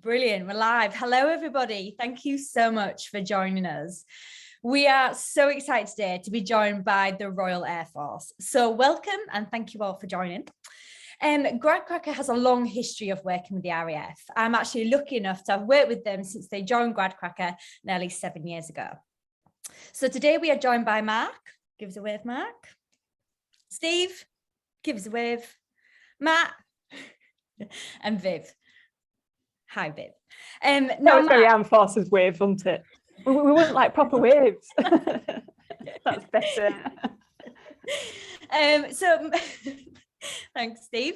Brilliant. We're live. Hello, everybody. Thank you so much for joining us. We are so excited today to be joined by the Royal Air Force. So welcome and thank you all for joining. Gradcracker has a long history of working with the RAF. I'm actually lucky enough to have worked with them since they joined Gradcracker nearly 7 years ago. So today we are joined by Mark. Give us a wave, Mark. Steve, give us a wave. Matt and Viv. Hi, Viv. That was very Armed Forces wave, wasn't it? We weren't like proper waves. That's better. Thanks, Steve.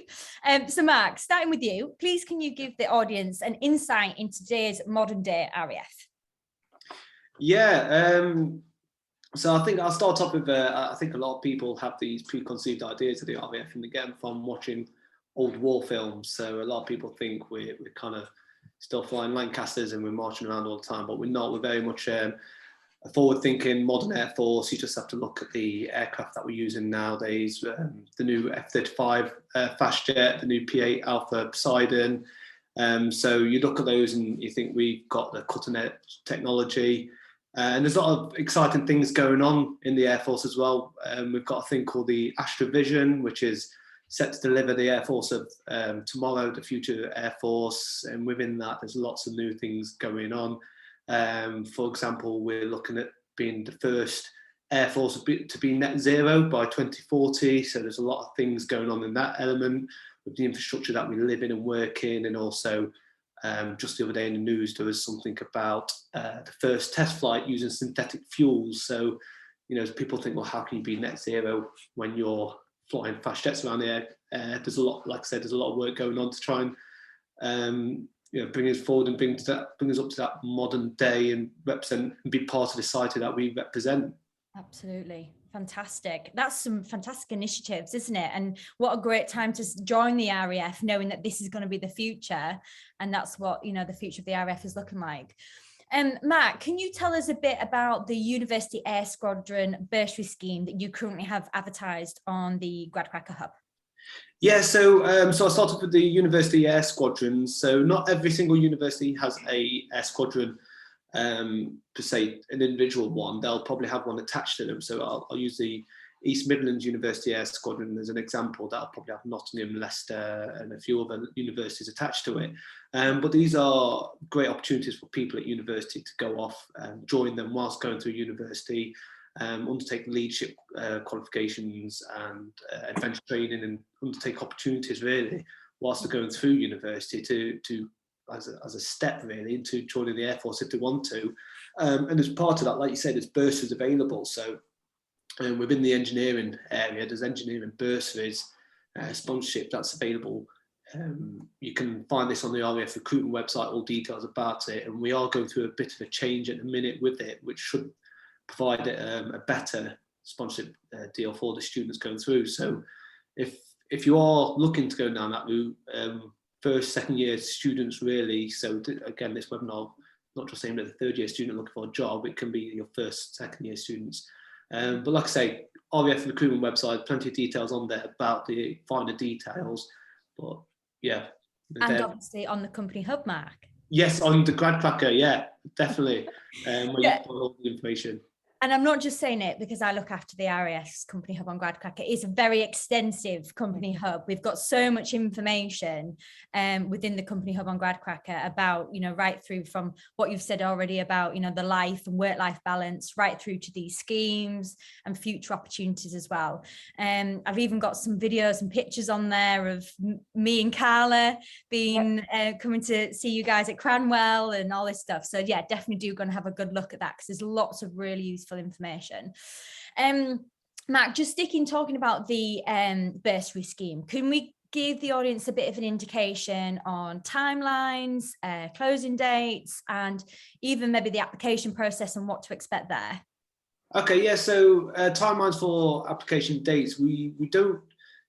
So Mark, starting with you, please can you give the audience an insight into today's modern day RAF? Yeah, so I think I'll start off with, I think a lot of people have these preconceived ideas of the RAF and they get them from watching old war films. So a lot of people think we're kind of still flying Lancasters and we're marching around all the time, but we're not. We're very much a forward-thinking modern Air Force. You just have to look at the aircraft that we're using nowadays, the new F-35 fast jet, the new P-8 Alpha Poseidon. So you look at those and you think we've got the cutting-edge technology. And there's a lot of exciting things going on in the Air Force as well. We've got a thing called the Astrovision, which is set to deliver the Air Force of tomorrow, the future Air Force. And within that, there's lots of new things going on. For example, we're looking at being the first Air Force to be net zero by 2040. So there's a lot of things going on in that element with the infrastructure that we live in and work in. And also just the other day in the news, there was something about the first test flight using synthetic fuels. So, you know, people think, well, how can you be net zero when you're flying fast jets around the air? There's a lot, like I said, there's a lot of work going on to try and bring us forward and bring us up to that modern day and represent and be part of the society that we represent. Absolutely. Fantastic. That's some fantastic initiatives, isn't it? And what a great time to join the RAF, knowing that this is going to be the future. And that's what, you know, the future of the RAF is looking like. Matt, can you tell us a bit about the University Air Squadron bursary scheme that you currently have advertised on the Gradcracker Hub? Yeah, so I started with the University Air Squadron. So not every single university has a air squadron per se, an individual one. They'll probably have one attached to them. So I'll use the East Midlands University Air Squadron as an example. That'll probably have Nottingham, Leicester and a few other universities attached to it. But these are great opportunities for people at university to go off and join them whilst going through university, undertake leadership qualifications and adventure training, and undertake opportunities really whilst they're going through university to as a step really into joining the Air Force if they want to. And as part of that, like you said, there's bursaries available. So within the engineering area, there's engineering bursaries, sponsorship that's available. You can find this on the RAF recruitment website, all details about it. And we are going through a bit of a change at the minute with it, which should provide a better sponsorship deal for the students going through. So if you are looking to go down that route, first, second year students really, so again, this webinar, not just aimed at the third year student looking for a job, it can be your first, second year students. But like I say, RAF recruitment website, plenty of details on there about the finer details. But yeah. And obviously on the company hub, Mark. Yes, on the Gradcracker, yeah, definitely. Where you put all the information. And I'm not just saying it because I look after the RAF's company hub on Gradcracker. It's a very extensive company hub. We've got so much information within the company hub on Gradcracker about, you know, right through from what you've said already about, you know, the life and work-life balance, right through to these schemes and future opportunities as well. I've even got some videos and pictures on there of me and Carla being coming to see you guys at Cranwell and all this stuff. So yeah, definitely do go and have a good look at that because there's lots of really useful information. Mark, just talking about the bursary scheme, can we give the audience a bit of an indication on timelines, closing dates, and even maybe the application process and what to expect there? Okay, yeah, so timelines for application dates, we don't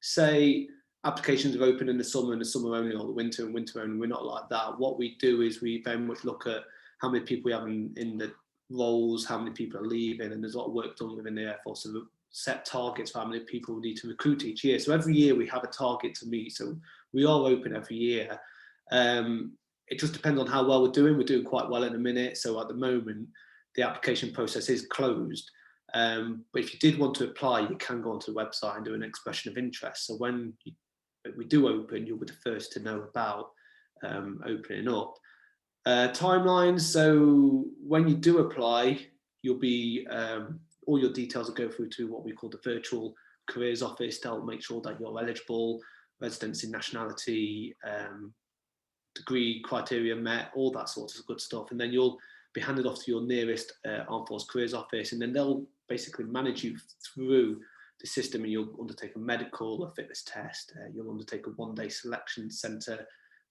say applications are open in the summer and the summer only, or the winter and winter only. We're not like that. What we do is we very much look at how many people we have in the roles, how many people are leaving, and there's a lot of work done within the Air Force to set targets for how many people we need to recruit each year. So every year we have a target to meet. So we are open every year. it just depends on how well we're doing. We're doing quite well at the minute. So at the moment, the application process is closed. But if you did want to apply, you can go onto the website and do an expression of interest. So when we do open, you'll be the first to know about opening up. Timelines. So when you do apply, you'll be all your details will go through to what we call the virtual careers office. They'll make sure that you're eligible, residency, nationality, degree criteria met, all that sort of good stuff. And then you'll be handed off to your nearest Armed Forces Careers Office, and then they'll basically manage you through the system, and you'll undertake a medical, a fitness test, you'll undertake a one-day selection centre,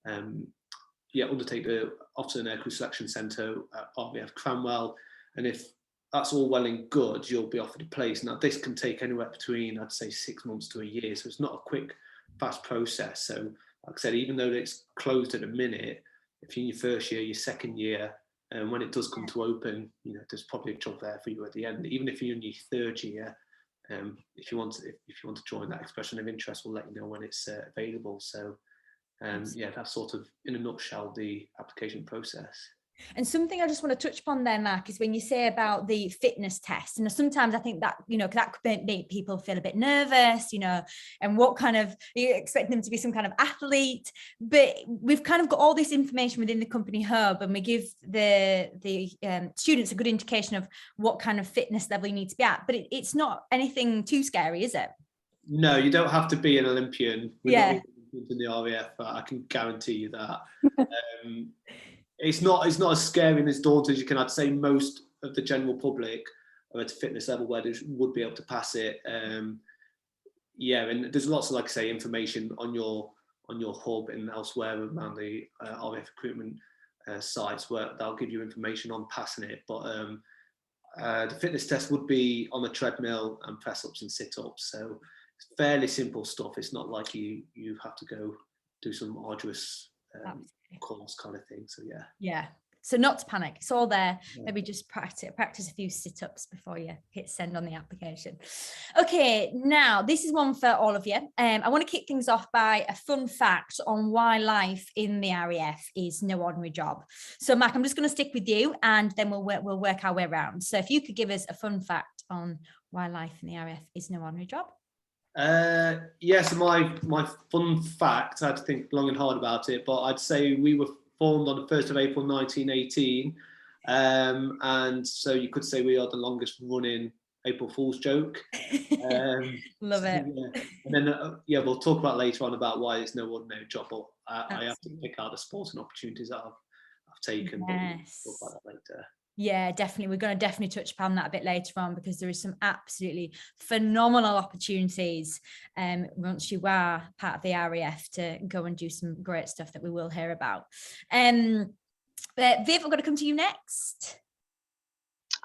undertake the Officer and Aircrew Selection Centre at RAF Cranwell, and if that's all well and good, you'll be offered a place. Now, this can take anywhere between, I'd say, 6 months to a year, so it's not a quick, fast process. So, like I said, even though it's closed at a minute, if you're in your first year, your second year, and when it does come to open, there's probably a job there for you at the end. Even if you're in your third year, if you want to join, that expression of interest, we'll let you know when it's available. So, that's sort of, in a nutshell, the application process. And something I just want to touch upon there, Mark, is when you say about the fitness test, and sometimes I think that, that could make people feel a bit nervous, and what kind of, you expect them to be some kind of athlete, but we've kind of got all this information within the company hub, and we give the students a good indication of what kind of fitness level you need to be at, but it's not anything too scary, is it? No, you don't have to be an Olympian. We're not in the RAF, I can guarantee you that. It's not as scary and as daunting as you can. I'd say most of the general public are at a fitness level where they would be able to pass it. And there's lots of, like I say, information on your hub and elsewhere around the RAF recruitment sites where they'll give you information on passing it. But the fitness test would be on a treadmill and press ups and sit ups. So it's fairly simple stuff. It's not like you have to go do some arduous course kind of thing. So so not to panic, it's all there. Maybe just practice a few sit-ups before you hit send on the application. Okay, now this is one for all of you. I want to kick things off by a fun fact on why life in the RAF is no ordinary job. So Mark, I'm just going to stick with you, and then we'll work our way around. So if you could give us a fun fact on why life in the RAF is no ordinary job. So my fun fact, I had to think long and hard about it, but I'd say we were formed on the 1st of April 1918, and so you could say we are the longest running April Fool's joke. Love it. And then we'll talk about later on about why it's no ordinary job, but I have to pick out the sporting opportunities that I've taken. Yes. But we'll talk about that later. Yeah, definitely. We're going to definitely touch upon that a bit later on, because there is some absolutely phenomenal opportunities once you are part of the RAF to go and do some great stuff that we will hear about. Viv, I'm going to come to you next.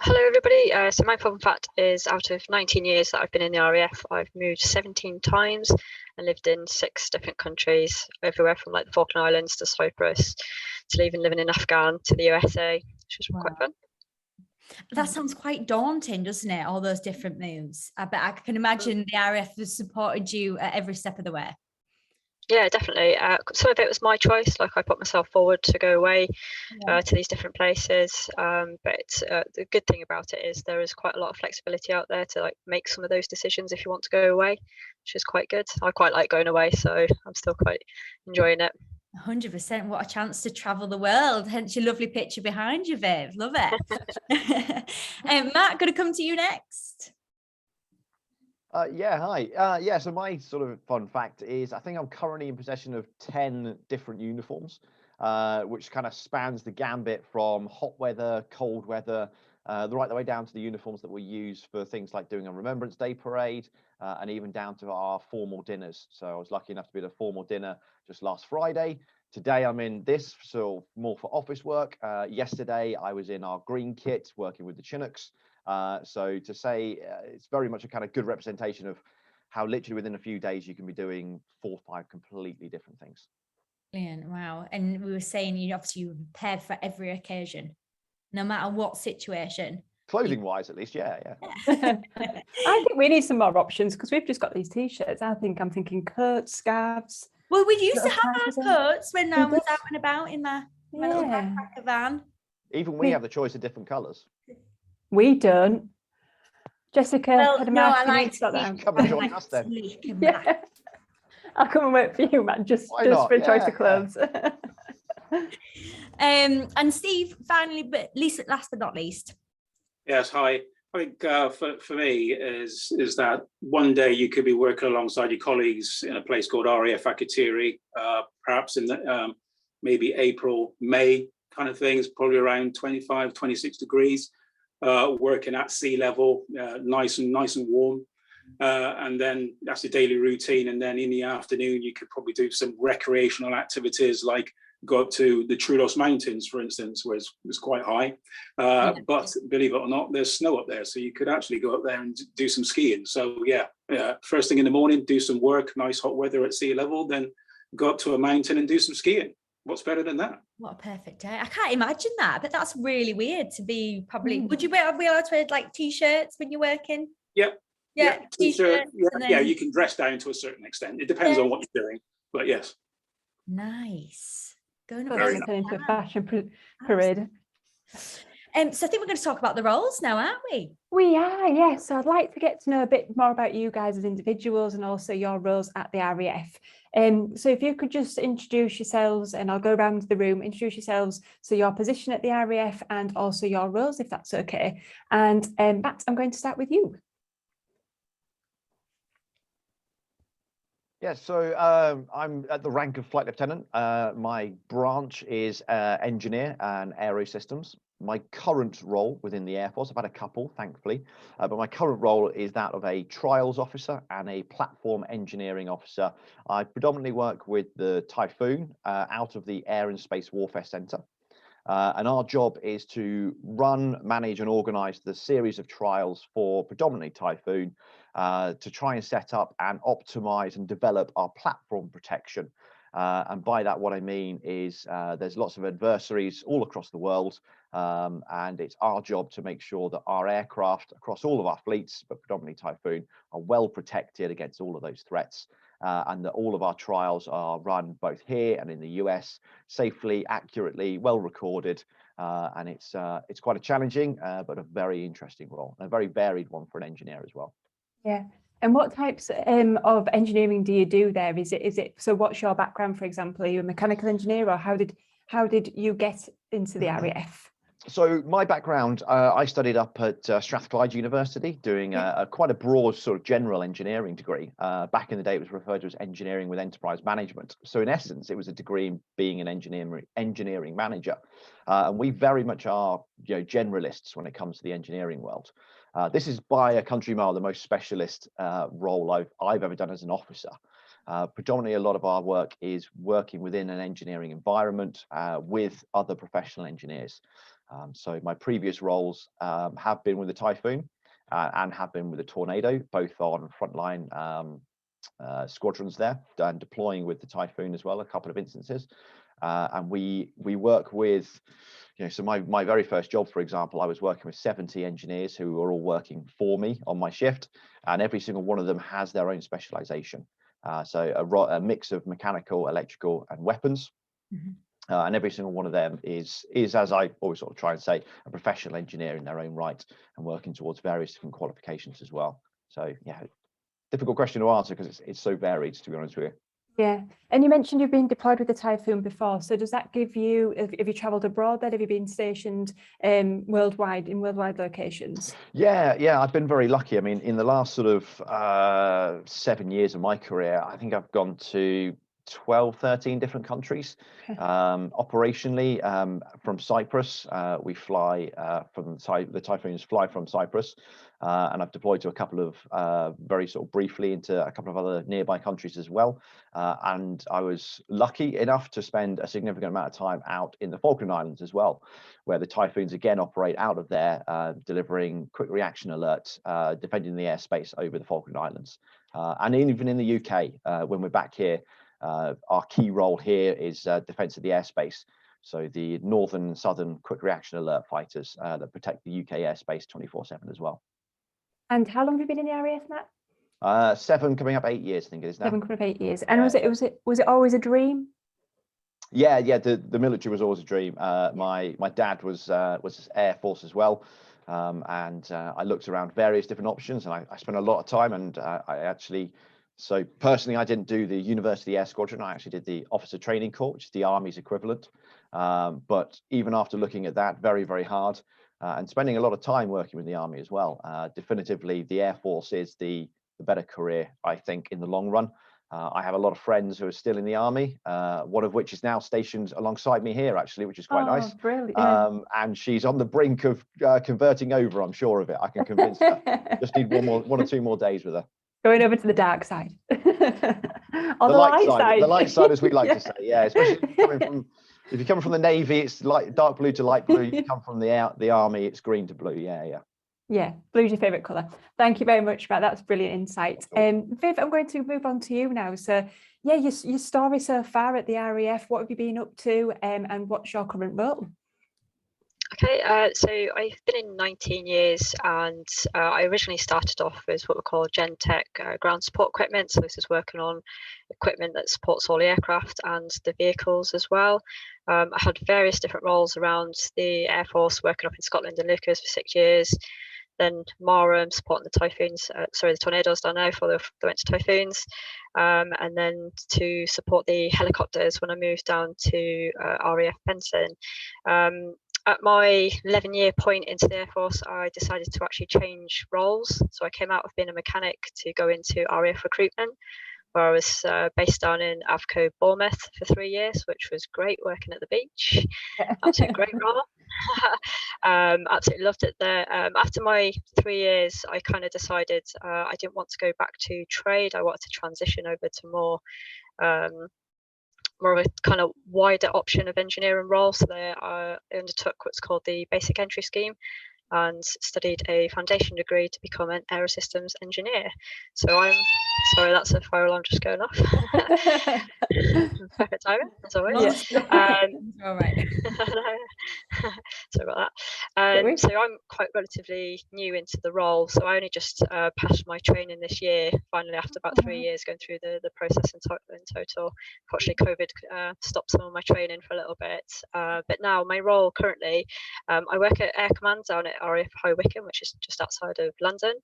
Hello, everybody. So my fun fact is, out of 19 years that I've been in the RAF, I've moved 17 times and lived in 6 different countries, everywhere from like the Falkland Islands to Cyprus, to even living in Afghan to the USA, which was quite fun. That sounds quite daunting, doesn't it? All those different moves. I bet I can imagine the RAF has supported you at every step of the way. Yeah, definitely. Some of it was my choice. Like, I put myself forward to go away to these different places. But the good thing about it is there is quite a lot of flexibility out there to like make some of those decisions if you want to go away, which is quite good. I quite like going away, so I'm still quite enjoying it. 100%. What a chance to travel the world. Hence your lovely picture behind you, Viv. Love it. Matt, going to come to you next. Hi. So my sort of fun fact is, I think I'm currently in possession of 10 different uniforms, which kind of spans the gambit from hot weather, cold weather, right the way down to the uniforms that we use for things like doing a Remembrance Day parade, and even down to our formal dinners. So I was lucky enough to be at a formal dinner just last Friday. Today I'm in this, so more for office work. Yesterday I was in our green kit working with the Chinooks. So to say it's very much a kind of good representation of how literally within a few days you can be doing 4 or 5 completely different things. Brilliant. Wow. And we were saying, you were prepared for every occasion, no matter what situation. Clothing wise, at least, yeah. I think we need some more options, because we've just got these t-shirts. I'm thinking coats, scarves. Well, we used to have our coats when I was out and about in my My little Yeah. backpacker van. Even we have the choice of different colours. We don't. Jessica, Well, head of no, I marketing, like needs to sort that out. Come and join us then. sleek and black. Yeah. I'll come and work for you, man, just Why not? for a choice Yeah, of clothes. And Steve, finally, but last but not least. Yes, hi. I think for me is that one day you could be working alongside your colleagues in a place called RAF Akatiri, perhaps in the, maybe April, May kind of things, probably around 25, 26 degrees, working at sea level, nice and warm. And then that's the daily routine. And then in the afternoon, you could probably do some recreational activities like go up to the Troodos Mountains, for instance, where it's quite high. But believe it or not, there's snow up there. So you could actually go up there and do some skiing. So yeah, first thing in the morning, do some work, nice hot weather at sea level, then go up to a mountain and do some skiing. What's better than that? What a perfect day. I can't imagine that, but that's really weird to be probably, would you be allowed to wear like t-shirts when you're working? Yeah. Yeah, t-shirt. t-shirts. Yeah, you can dress down to a certain extent. It depends on what you're doing, but yes. Nice. Going Turn into a fashion parade. So I think we're going to talk about the roles now, aren't we? We are, yes. So I'd like to get to know a bit more about you guys as individuals and also your roles at the RAF. So if you could just introduce yourselves, and I'll go around the room, introduce yourselves, so your position at the RAF and also your roles, if that's okay. And Matt, I'm going to start with you. Yeah, so I'm at the rank of flight lieutenant. My branch is engineer and aero systems. My current role within the Air Force, I've had a couple, thankfully, but my current role is that of a trials officer and a platform engineering officer. I predominantly work with the Typhoon out of the Air and Space Warfare Centre. And our job is to run, manage and organise the series of trials for predominantly Typhoon to try and set up and optimise and develop our platform protection. And by that, what I mean is there's lots of adversaries all across the world, and it's our job to make sure that our aircraft across all of our fleets, but predominantly Typhoon, are well protected against all of those threats. And that all of our trials are run both here and in the US safely, accurately, well recorded, and it's quite a challenging but a very interesting role, and a very varied one for an engineer as well. Yeah. And what types of engineering do you do there? Is it so? What's your background, for example? Are you a mechanical engineer, or how did you get into the RAF? So my background, I studied up at Strathclyde University, doing quite a broad sort of general engineering degree. Back in the day, it was referred to as engineering with enterprise management. So in essence, it was a degree in being an engineering manager. And we very much are, generalists when it comes to the engineering world. This is by a country mile the most specialist role I've ever done as an officer. Predominantly, a lot of our work is working within an engineering environment with other professional engineers. So my previous roles have been with the Typhoon and have been with the Tornado, both on frontline squadrons there, and deploying with the Typhoon as well, a couple of instances. And we work with, so my very first job, for example, I was working with 70 engineers who were all working for me on my shift, and every single one of them has their own specialization. So a mix of mechanical, electrical, and weapons. Mm-hmm. And every single one of them is, as I always sort of try and say, a professional engineer in their own right, and working towards various different qualifications as well. So yeah, difficult question to answer because it's so varied, to be honest with you. Yeah, and you mentioned you've been deployed with the Typhoon before. So does that give you, have you travelled abroad then? Have you been stationed worldwide in worldwide locations? Yeah, I've been very lucky. I mean, in the last sort of 7 years of my career, I think I've gone to 12, 13 different countries. Operationally, from Cyprus, we fly from the Typhoons fly from Cyprus, and I've deployed to a couple of very sort of briefly into a couple of other nearby countries as well. And I was lucky enough to spend a significant amount of time out in the Falkland Islands as well, where the Typhoons again operate out of there, delivering quick reaction alerts, defending the airspace over the Falkland Islands. And even in the UK, when we're back here, our key role here is defence of the airspace. So the northern and southern quick reaction alert fighters that protect the UK airspace 24/7 as well. And how long have you been in the RAF, Matt? 7 coming up 8 years, I think it is now. 7 coming up 8 years. And was it always a dream? Yeah, the military was always a dream. My dad was Air Force as well, and I looked around various different options, and I spent a lot of time. And so personally, I didn't do the University Air Squadron. I actually did the Officer Training Corps, which is the Army's equivalent. But even after looking at that, very, very hard, and spending a lot of time working with the Army as well, definitively the Air Force is the better career, I think, in the long run. I have a lot of friends who are still in the Army, one of which is now stationed alongside me here, actually, which is quite nice. Brilliant. And she's on the brink of converting over, I'm sure of it. I can convince her. Just need one or two more days with her. Going over to the dark side. Or the light side. The light side, as we like to say. Yeah, especially if you come from the Navy, it's dark blue to light blue. You come from the Army, it's green to blue. Yeah. Yeah, blue's your favourite colour. Thank you very much, Matt. That's brilliant insight. Viv, I'm going to move on to you now. So, yeah, your story so far at the RAF, what have you been up to, and what's your current role? Okay, so I've been in 19 years, and I originally started off as what we call Gen Tech ground support equipment. So this is working on equipment that supports all the aircraft and the vehicles as well. I had various different roles around the Air Force, working up in Scotland and Lucas for 6 years. Then Marham, supporting the typhoons, the tornadoes down there for the winter typhoons, and then to support the helicopters when I moved down to RAF Benson. At my 11-year point into the Air Force, I decided to actually change roles. So I came out of being a mechanic to go into RAF recruitment, where I was based down in Avco, Bournemouth for 3 years, which was great, working at the beach. Absolutely great role. Absolutely loved it there. After my 3 years, I kind of decided I didn't want to go back to trade. I wanted to transition over to more of a kind of wider option of engineering role. So I undertook what's called the Basic Entry Scheme and studied a foundation degree to become an aerosystems engineer. So I'm sorry, that's a fire alarm just going off. Perfect timing, as always. All right. Sorry about that. So I'm quite relatively new into the role. So I only just passed my training this year, finally, after about 3 years going through the process in total. Unfortunately, COVID stopped some of my training for a little bit. But now my role currently, I work at Air Command down at RAF High Wycombe, which is just outside of London,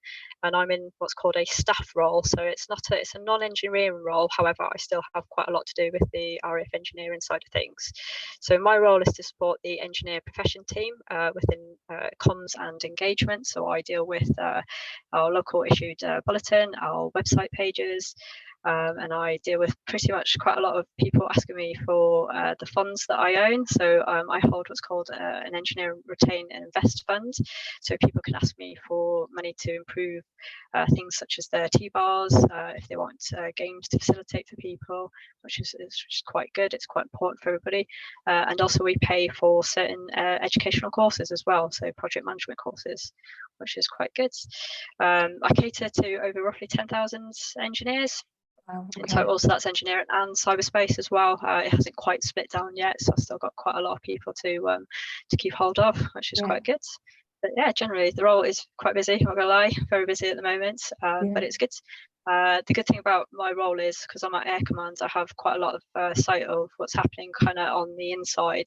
and I'm in what's called a staff role. So it's a non-engineering role. However, I still have quite a lot to do with the RAF engineering side of things. So my role is to support the engineer profession team within comms and engagement. So I deal with our local issued bulletin, our website pages, and I deal with pretty much quite a lot of people asking me for the funds that I own. So I hold what's called an engineer retain and invest fund. So people can ask me for money to improve things such as their T-bars, if they want games to facilitate for people, which is quite good. It's quite important for everybody. And also we pay for certain educational courses as well, so project management courses, which is quite good. I cater to over roughly 10,000 engineers. Wow, okay. In total, so that's engineering and cyberspace as well. It hasn't quite split down yet, so I've still got quite a lot of people to keep hold of, which is quite good. But yeah, generally the role is quite busy. I'm not gonna lie, very busy at the moment, but it's good. The good thing about my role is because I'm at Air Command, I have quite a lot of sight of what's happening kind of on the inside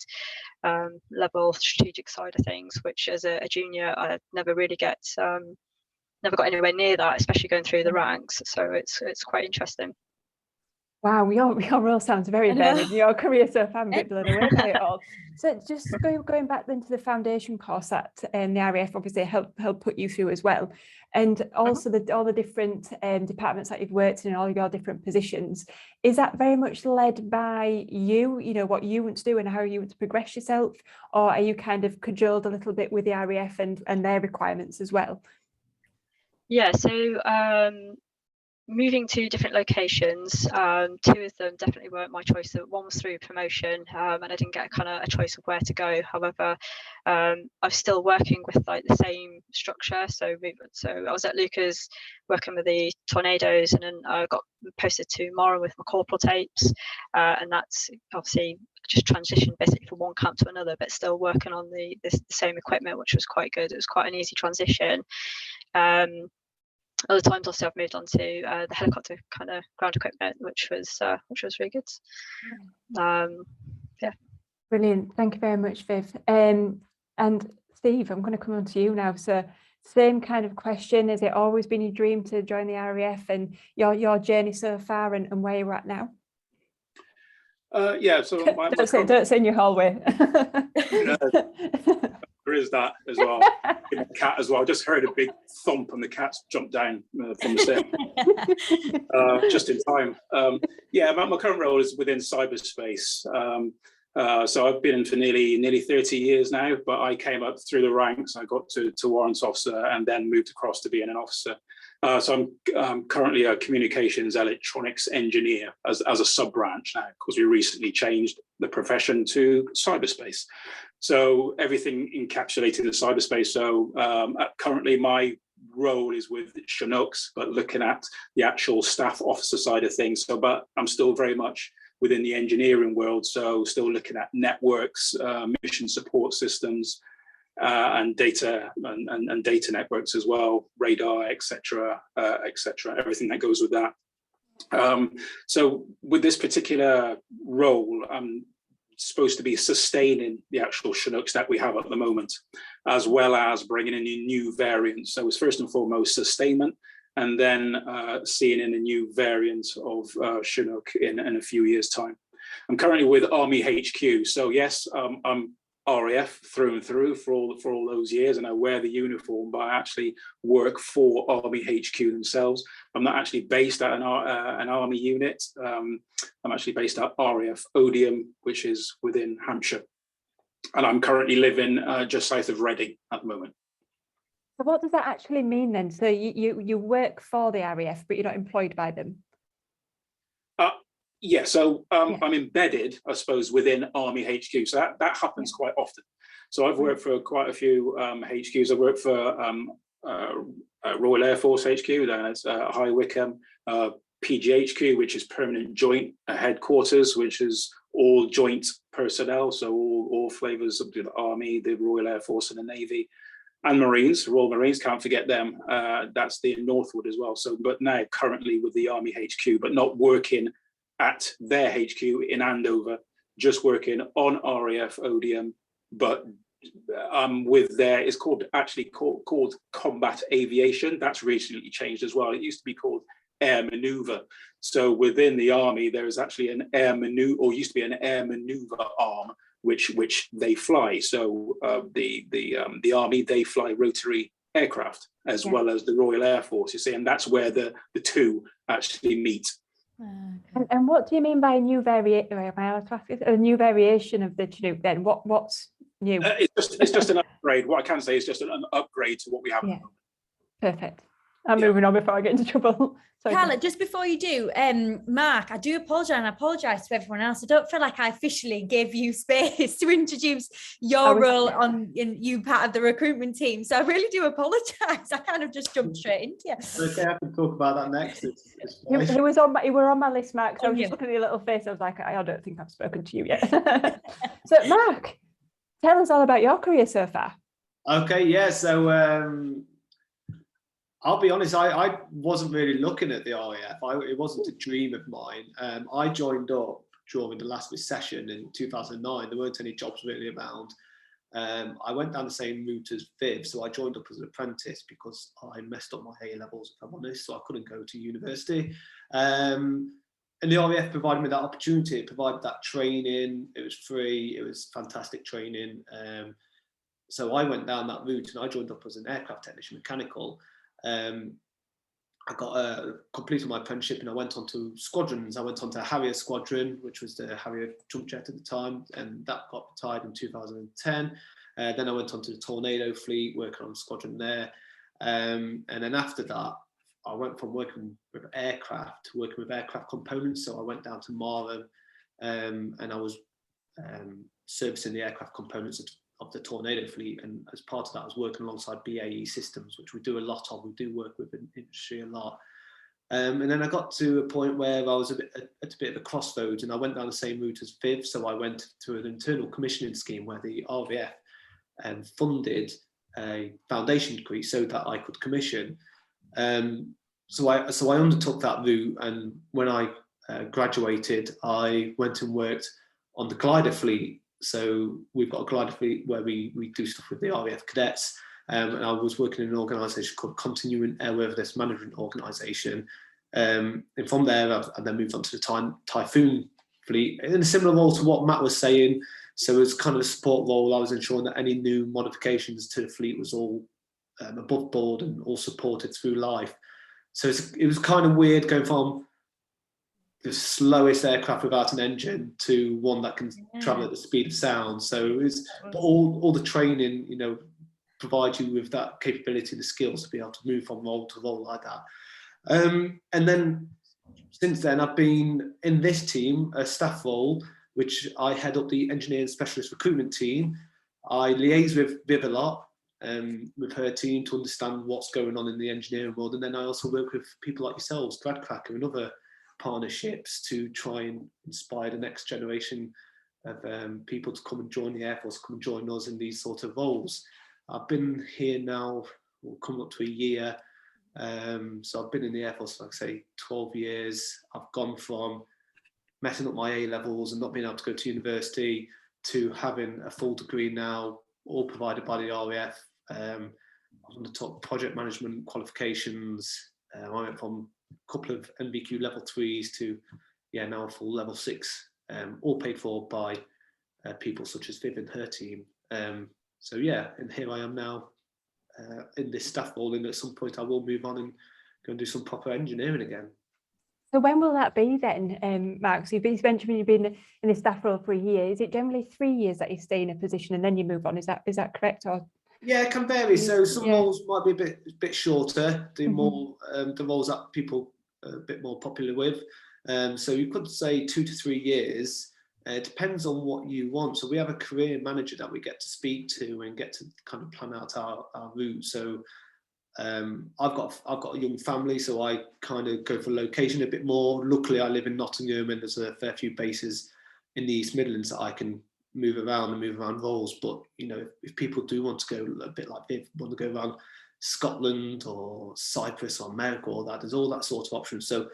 level, strategic side of things, which as a junior I never really never got anywhere near that, especially going through the ranks. So it's quite interesting. Wow, your role sounds very varied. Your career so far, I'm a bit blown away by it all. So just going back then to the foundation course that the RAF obviously helped put you through as well, and also all the different departments that you've worked in, all your different positions. Is that very much led by you? You know what you want to do and how you want to progress yourself, or are you kind of cajoled a little bit with the RAF and their requirements as well? Yeah, so moving to different locations, 2 of them definitely weren't my choice. So one was through promotion, and I didn't get kind of a choice of where to go. However, I'm still working with like the same structure. So I was at Lucas working with the tornadoes, and then I got posted to Mara with my corporal tapes, and that's obviously just transitioned basically from one camp to another, but still working on the same equipment, which was quite good. It was quite an easy transition. Other times also I've moved on to the helicopter kind of ground equipment, which was really good. yeah. Brilliant. Thank you very much, Viv. And Steve, I'm going to come on to you now. So same kind of question. Has it always been your dream to join the RAF, and your journey so far, and where you're at now? Yeah, so don't say in your hallway. There is that as well. The cat as well. I just heard a big thump and the cat's jumped down from the stairs just in time. Yeah, my current role is within cyberspace. So I've been in for nearly 30 years now, but I came up through the ranks. I got to warrant officer and then moved across to being an officer. So I'm currently a communications electronics engineer as a sub-branch now, because we recently changed the profession to cyberspace. So everything encapsulated in cyberspace. So currently my role is with Chinooks, but looking at the actual staff officer side of things. So, but I'm still very much within the engineering world. So still looking at networks, mission support systems, and data and data networks as well, radar, etc., everything that goes with that. So with this particular role, I'm supposed to be sustaining the actual Chinooks that we have at the moment, as well as bringing in new variants. So it's first and foremost sustainment, and then seeing in a new variant of Chinook in a few years' time. I'm currently with Army HQ. So yes, I'm RAF through and through for all those years, and I wear the uniform, but I actually work for Army HQ themselves. I'm not actually based at an Army unit. I'm actually based at RAF Odium, which is within Hampshire, and I'm currently living just south of Reading at the moment. So what does that actually mean then? So you work for the RAF, but you're not employed by them? Yeah, so I'm embedded, I suppose, within Army HQ. So that happens quite often. So I've worked for quite a few HQs. I've worked for Royal Air Force HQ, that's High Wycombe, PGHQ, which is Permanent Joint Headquarters, which is all joint personnel. So all flavours of the Army, the Royal Air Force and the Navy. And Marines, Royal Marines, can't forget them. That's the Northwood as well. So, but now currently with the Army HQ, but not working at their HQ in Andover, just working on RAF Odium, but with their, it's actually called Combat Aviation. That's recently changed as well. It used to be called Air Maneuver. So within the Army, there is actually an air maneuver, or used to be an air maneuver arm, which they fly. So the Army, they fly rotary aircraft as well as the Royal Air Force, you see, and that's where the two actually meet. And what do you mean by a new variation? A new variation of the Chinook then? What's new? It's just an upgrade. What I can say is just an upgrade to what we have at the moment. Perfect. I'm moving on before I get into trouble. Sorry, Carla, just before you do, Mark, I do apologise, and I apologise to everyone else. I don't feel like I officially gave you space to introduce your role in you part of the recruitment team. So I really do apologise. I kind of just jumped straight into it. Okay, I can talk about that next. You were on my list, Mark. So I was just looking at your little face. I was like, I don't think I've spoken to you yet. So Mark, tell us all about your career so far. Okay, yeah. So I'll be honest, I wasn't really looking at the RAF. It wasn't a dream of mine. I joined up during the last recession in 2009. There weren't any jobs really around. I went down the same route as Viv, so I joined up as an apprentice because I messed up my A-levels, if I'm honest, so I couldn't go to university. And the RAF provided me that opportunity. It provided that training. It was free. It was fantastic training. So I went down that route and I joined up as an aircraft technician, mechanical. I got completed my apprenticeship and I went on to squadrons. I went on to Harrier Squadron, which was the Harrier jump jet at the time, and that got retired in 2010. Then I went on to the Tornado fleet, working on squadron there. And then after that, I went from working with aircraft to working with aircraft components. So I went down to Marham and I was servicing the aircraft components of the Tornado fleet, and as part of that I was working alongside BAE Systems, which we do a lot of. We do work with in industry a lot, and then I got to a point where I was at a bit of a crossroads, and I went down the same route as Viv. So I went to an internal commissioning scheme where the RAF funded a foundation degree so that I could commission. So I undertook that route, and when I graduated, I went and worked on the glider fleet. So we've got a glider fleet where we do stuff with the RAF cadets. And I was working in an organisation called Continuing Airworthiness Management Organisation. And from there, I then moved on to the Typhoon fleet in a similar role to what Matt was saying. So it's kind of a support role. I was ensuring that any new modifications to the fleet was all above board and all supported through life. So it was kind of weird going from the slowest aircraft without an engine to one that can travel at the speed of sound. So it was, but all the training, you know, provide you with that capability and the skills to be able to move from role to role like that. And then since then, I've been in this team, a staff role, which I head up the engineering specialist recruitment team. I liaise with Viv a lot, with her team to understand what's going on in the engineering world. And then I also work with people like yourselves, GradCracker and other partnerships to try and inspire the next generation of people to come and join the Air Force, come and join us in these sort of roles. I've been here now, coming up to a year. So I've been in the Air Force, like I say, 12 years. I've gone from messing up my A-levels and not being able to go to university to having a full degree now, all provided by the RAF. I was on the top project management qualifications. I went from a couple of NVQ level 3s to, now a full level 6, all paid for by people such as Viv and her team. And here I am now in this staff role, and at some point I will move on and go and do some proper engineering again. So when will that be then, Mark? So you've mentioned you've been in the staff role for a year. Is it generally 3 years that you stay in a position and then you move on? Is that correct? Or yeah, it can vary. So some roles might be a bit shorter, do more the roles that people are a bit more popular with. So you could say 2 to 3 years. It depends on what you want. So we have a career manager that we get to speak to and get to kind of plan out our route. So I've got a young family, so I kind of go for location a bit more. Luckily, I live in Nottingham, and there's a fair few bases in the East Midlands that I can move around roles. But you know, if people do want to go a bit like Viv, want to go around Scotland or Cyprus or America or that, there's all that sort of options. So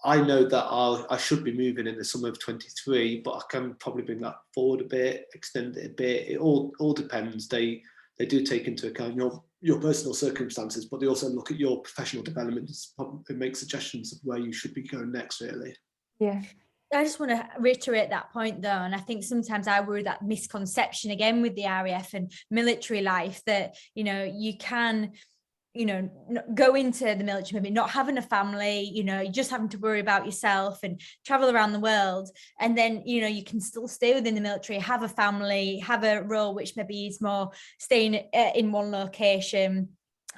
I know that I should be moving in the summer of 23, but I can probably bring that forward a bit, extend it a bit. It all depends. They do take into account your personal circumstances, but they also look at your professional development and make suggestions of where you should be going next, really. Yeah. I just want to reiterate that point though, and I think sometimes I worry that misconception again with the RAF and military life that, you know, you can, you know, go into the military, maybe not having a family, you know, you're just having to worry about yourself and travel around the world. And then, you know, you can still stay within the military, have a family, have a role which maybe is more staying in one location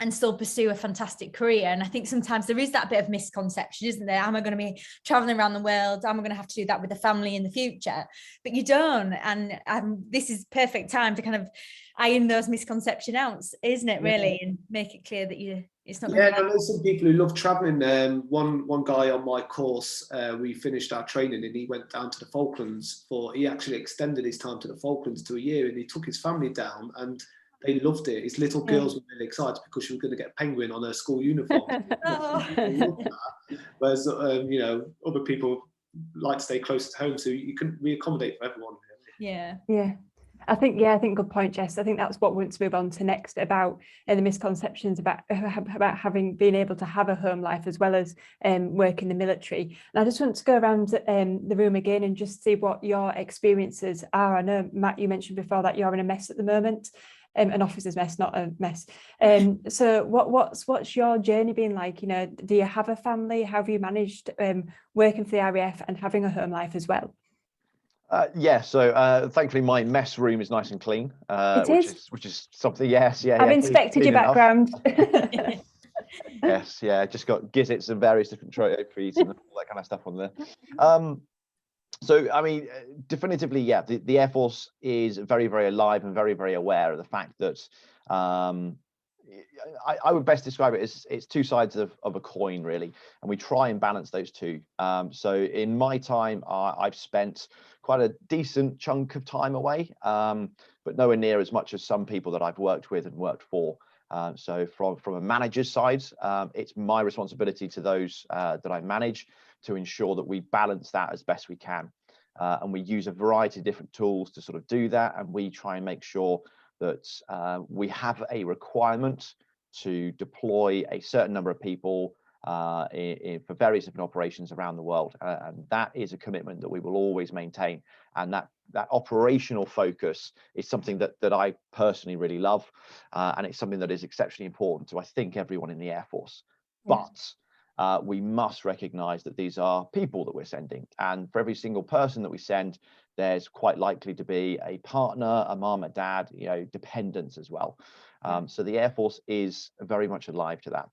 and still pursue a fantastic career. And I think sometimes there is that bit of misconception, isn't there? Am I going to be traveling around the world? Am I going to have to do that with a family in the future? But you don't. And this is perfect time to kind of iron those misconceptions out, isn't it, really? And make it clear that it's not going to I know some people who love traveling. One guy on my course, we finished our training and he went down to the Falklands he actually extended his time to the Falklands to a year, and he took his family down and they loved it. His little girls were really excited because she was going to get a penguin on her school uniform. Whereas, you know, other people like to stay close to home, so we accommodate for everyone. Really. Yeah. I think good point, Jess. I think that's what we want to move on to next about the misconceptions about being able to have a home life as well as work in the military. And I just want to go around the room again and just see what your experiences are. I know, Matt, you mentioned before that you're in a mess at the moment. An officer's mess, not a mess. So what's your journey been like? You know, do you have a family? How have you managed working for the RAF and having a home life as well? So thankfully my mess room is nice and clean, which is something. I've inspected your background. Just got gizzards and various different trophies and all that kind of stuff on there. So, I mean, definitively, the Air Force is very, very alive and very, very aware of the fact that I would best describe it as it's two sides of a coin, really, and we try and balance those two. So in my time, I've spent quite a decent chunk of time away, but nowhere near as much as some people that I've worked with and worked for. So from a manager's side, it's my responsibility to those that I manage to ensure that we balance that as best we can. And we use a variety of different tools to sort of do that. And we try and make sure that we have a requirement to deploy a certain number of people for various different operations around the world. And that is a commitment that we will always maintain. And that operational focus is something that I personally really love. And it's something that is exceptionally important to, I think, everyone in the Air Force. But we must recognize that these are people that we're sending. And for every single person that we send, there's quite likely to be a partner, a mom, a dad, dependents as well. So the Air Force is very much alive to that.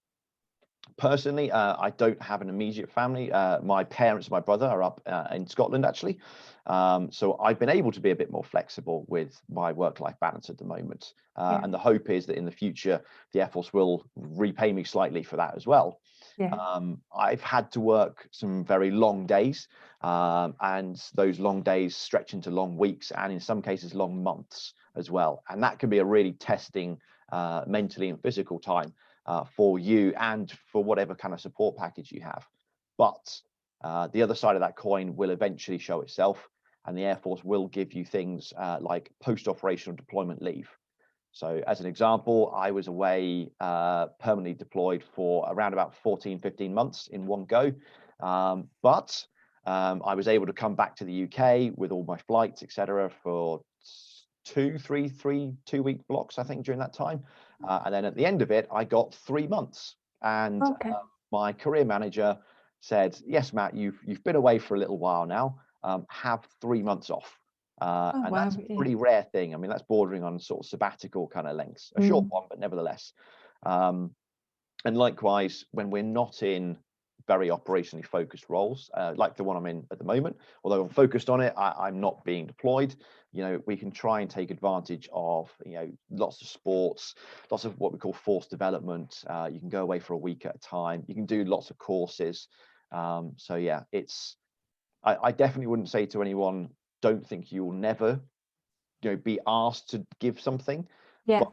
Personally, I don't have an immediate family. My parents and my brother are up in Scotland, actually. So I've been able to be a bit more flexible with my work-life balance at the moment. And the hope is that in the future, the Air Force will repay me slightly for that as well. I've had to work some very long days, and those long days stretch into long weeks, and in some cases long months as well. And that can be a really testing mentally and physical time for you and for whatever kind of support package you have. But the other side of that coin will eventually show itself, and the Air Force will give you things like post-operational deployment leave. So as an example, I was away permanently deployed for around about 14-15 months in one go. But I was able to come back to the UK with all my flights, etc., for 2-week blocks, I think, during that time. And then at the end of it, I got 3 months. And my career manager said, yes, Matt, you've been away for a little while now. Have 3 months off. And that's a pretty rare thing. I mean, that's bordering on sort of sabbatical kind of lengths, a short one, but nevertheless. And likewise, when we're not in very operationally focused roles, like the one I'm in at the moment, although I'm focused on it, I'm not being deployed. We can try and take advantage of, lots of sports, lots of what we call force development. You can go away for a week at a time. You can do lots of courses. So yeah, I definitely wouldn't say to anyone, don't think you'll never, be asked to give something. But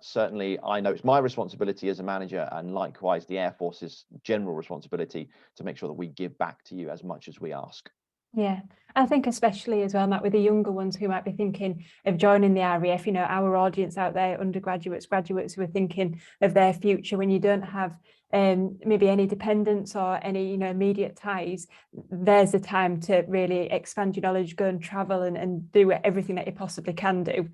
certainly I know it's my responsibility as a manager, and likewise the Air Force's general responsibility to make sure that we give back to you as much as we ask. Yeah, I think especially as well, Matt, with the younger ones who might be thinking of joining the RAF, our audience out there, undergraduates, graduates who are thinking of their future, when you don't have maybe any dependents or any immediate ties, there's the time to really expand your knowledge, go and travel and do everything that you possibly can do.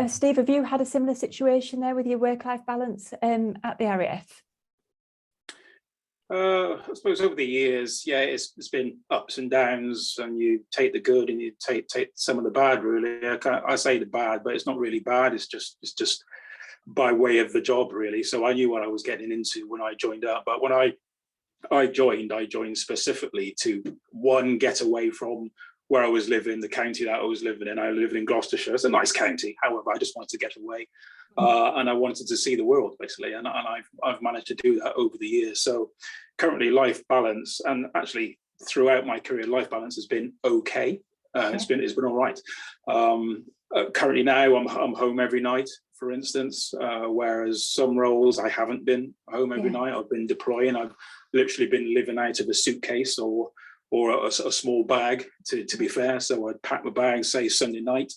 Steve, have you had a similar situation there with your work-life balance at the RAF? I suppose over the years, it's been ups and downs, and you take the good and you take some of the bad. Really, I say the bad, but it's not really bad. It's just by way of the job, really. So I knew what I was getting into when I joined up. But when I joined specifically to, one, get away from where I was living, the county that I was living in. I lived in Gloucestershire. It's a nice county. However, I just wanted to get away, and I wanted to see the world, basically. And I've managed to do that over the years. So currently, life balance, and actually throughout my career, life balance has been okay. It's been all right. Currently now, I'm home every night, for instance, whereas some roles I haven't been home every night. I've been deploying. I've literally been living out of a suitcase or a small bag, to be fair. So I'd pack my bag, say Sunday night,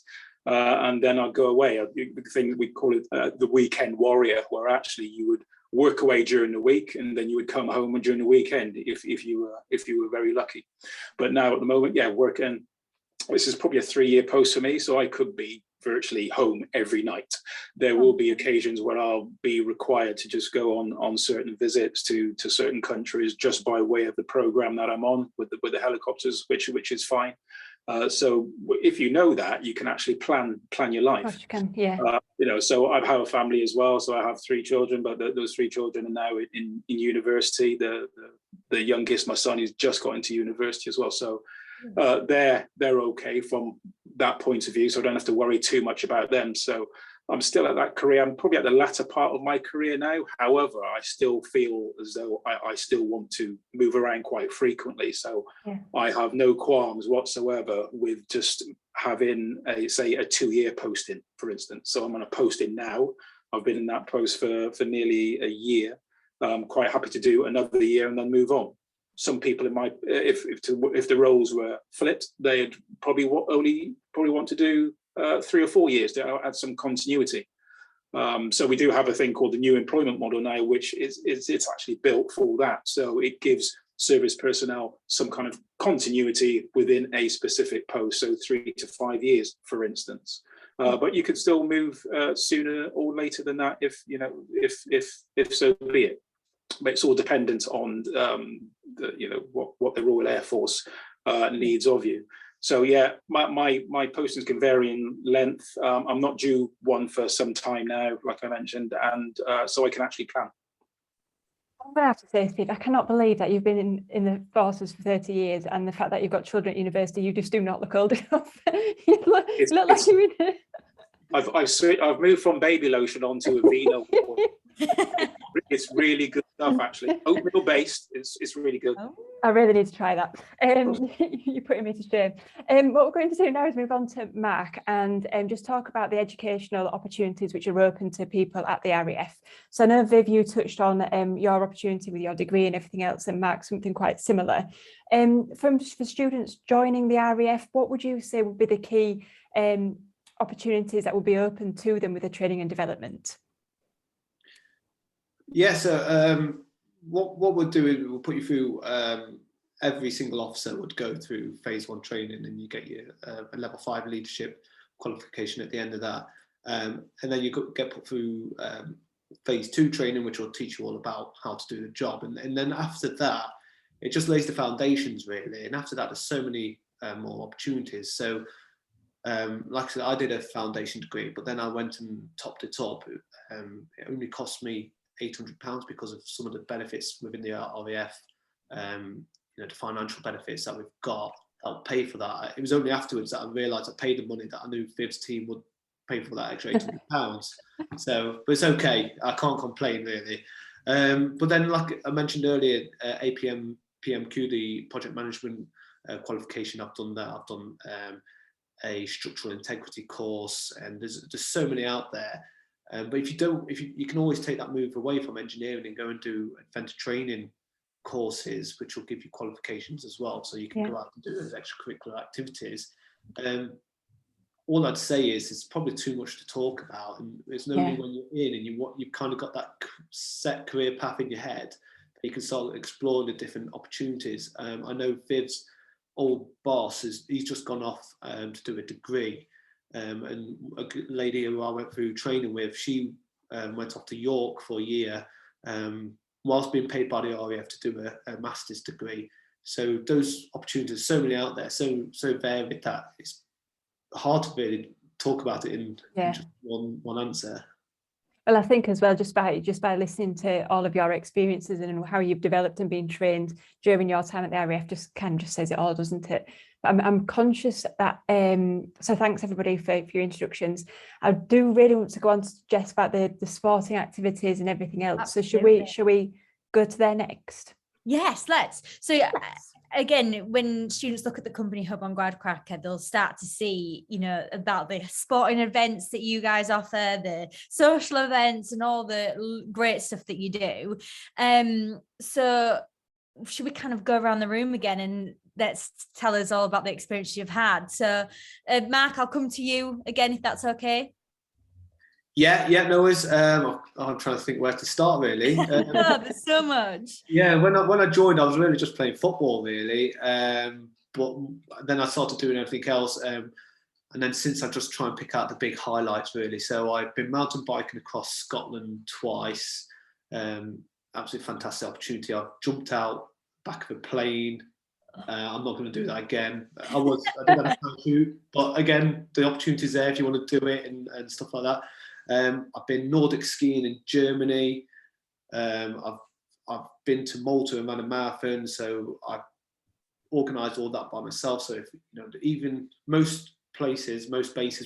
and then I'd go away. The thing we call it the weekend warrior, where actually you would work away during the week, and then you would come home during the weekend if you were very lucky. But now at the moment, working. This is probably a 3-year post for me, so I could be virtually home every night. There will be occasions where I'll be required to just go on certain visits to certain countries just by way of the program that I'm on with the helicopters, which is fine. So if you know that, you can actually plan your life. Gosh, you can, so I have a family as well. So I have 3 children, but those 3 children are now in university. The youngest, my son, he's just got into university as well. So they're okay from that point of view, so I don't have to worry too much about them. So I'm still at that career. I'm probably at the latter part of my career now. However, I still feel as though I still want to move around quite frequently. So I have no qualms whatsoever with just having a 2-year posting, for instance. So I'm on a posting now. I've been in that post for nearly a year. I'm quite happy to do another year and then move on. some people in my, if the roles were flipped, they'd probably want to do 3 or 4 years to add some continuity. So we do have a thing called the new employment model now, which it's actually built for that. So it gives service personnel some kind of continuity within a specific post, so 3 to 5 years, for instance. But you could still move sooner or later than that, if so be it. But it's all dependent on what the Royal Air Force needs of you. So yeah, my postings can vary in length. I'm not due one for some time now, like I mentioned, and so I can actually plan. I'm going to have to say, Steve, I cannot believe that you've been in the forces for 30 years, and the fact that you've got children at university, you just do not look old enough. You look like you're in it. I've moved from baby lotion onto a vino. It's really good stuff, actually. Oatmeal based. It's really good. I really need to try that. You're putting me to shame. What we're going to do now is move on to Mark and just talk about the educational opportunities which are open to people at the RAF. So I know, Viv, you touched on your opportunity with your degree and everything else, and Mark, something quite similar. For students joining the RAF, what would you say would be the key opportunities that will be open to them with the training and development? Yeah, so what we'll do is we'll put you through, every single officer would go through phase 1 training, and you get your a level 5 leadership qualification at the end of that. And then you get put through phase 2 training, which will teach you all about how to do the job. And then after that, it just lays the foundations, really. And after that, there's so many more opportunities. So like I said, I did a foundation degree, but then I went and topped it up. It only cost me £800 because of some of the benefits within the RAF, the financial benefits that we've got. I'll pay for that. It was only afterwards that I realised I paid the money that I knew Viv's team would pay for that extra £800. So, but it's okay. I can't complain, really. But then, like I mentioned earlier, APM PMQ, the project management qualification, I've done that. I've done a structural integrity course, and there's so many out there. But if you can always take that move away from engineering and go and do adventure training courses, which will give you qualifications as well, so you can go out and do those extracurricular activities. All I'd say is it's probably too much to talk about, and it's only when you're in and you've kind of got that set career path in your head that you can start exploring the different opportunities. I know Viv's old boss he's just gone off to do a degree. And a lady who I went through training with, she went off to York for a year, whilst being paid by the RAF to do a master's degree. So those opportunities, so many out there, so varied that it's hard to really talk about it in just one answer. Well, I think as well, just by listening to all of your experiences and how you've developed and been trained during your time at the RAF, just says it all, doesn't it? I'm conscious that, so thanks everybody for your introductions. I do really want to go on to Jess about the sporting activities and everything else. Absolutely. So shall we go to there next? Yes, let's. So again, when students look at the company hub on Gradcracker, they'll start to see, about the sporting events that you guys offer, the social events, and all the great stuff that you do. So should we kind of go around the room again and let's tell us all about the experience you've had? So Mark, I'll come to you again, if that's okay. Yeah, no worries. I'm trying to think where to start, really. There's so much. Yeah, when I joined, I was really just playing football, really. But then I started doing everything else. And then since, I just try and pick out the big highlights, really. So I've been mountain biking across Scotland twice. Absolutely fantastic opportunity. I've jumped out back of a plane. I'm not going to do that again. I did have a parachute, but again, the opportunity's there if you want to do it and stuff like that. I've been Nordic skiing in Germany. I've been to Malta and ran a marathon, so I've organised all that by myself. So if even most bases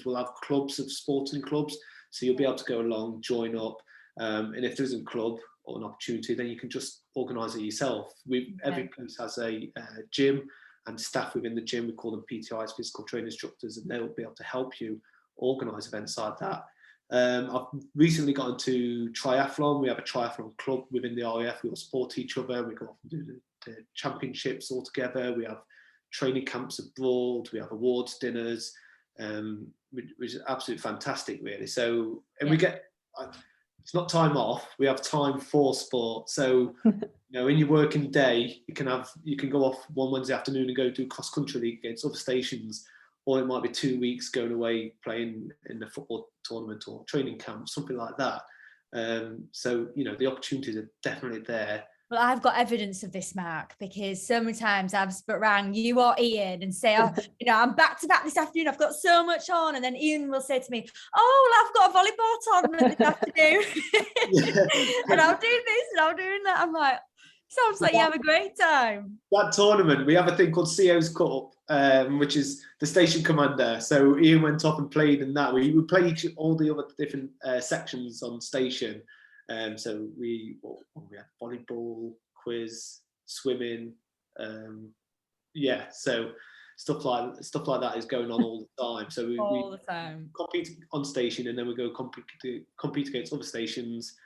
will have clubs of sporting clubs, so you'll be able to go along, join up, and if there isn't a club or an opportunity, then you can just organise it yourself. Every place has a gym and staff within the gym. We call them PTIs, physical training instructors, and they'll be able to help you organise events like that. I've recently got into triathlon. We have a triathlon club within the RAF. We all support each other. We go off and do the the championships all together. We have training camps abroad. We have awards dinners, which is absolutely fantastic, really. So, and we get, it's not time off. We have time for sport. So, you know, in your working day, you can go off one Wednesday afternoon and go do cross country league against other stations, or it might be 2 weeks going away playing in the football tournament or training camp, something like that. So, you know, the opportunities are definitely there. Well, I've got evidence of this, Mark, because so many times I've rang you or Ian and say, oh, you know, I'm back to back this afternoon. I've got so much on. And then Ian will say to me, oh, well, I've got a volleyball tournament this afternoon. And I'll do this and I'll do that. I'm like, sounds like you have a great time. That tournament, we have a thing called CO's Cup, which is the station commander. So Ian went off and played in that. We would play all the other different sections on station. So we had volleyball, quiz, swimming, so stuff like that is going on all the time. So we the time compete on station, and then we go compete against other stations,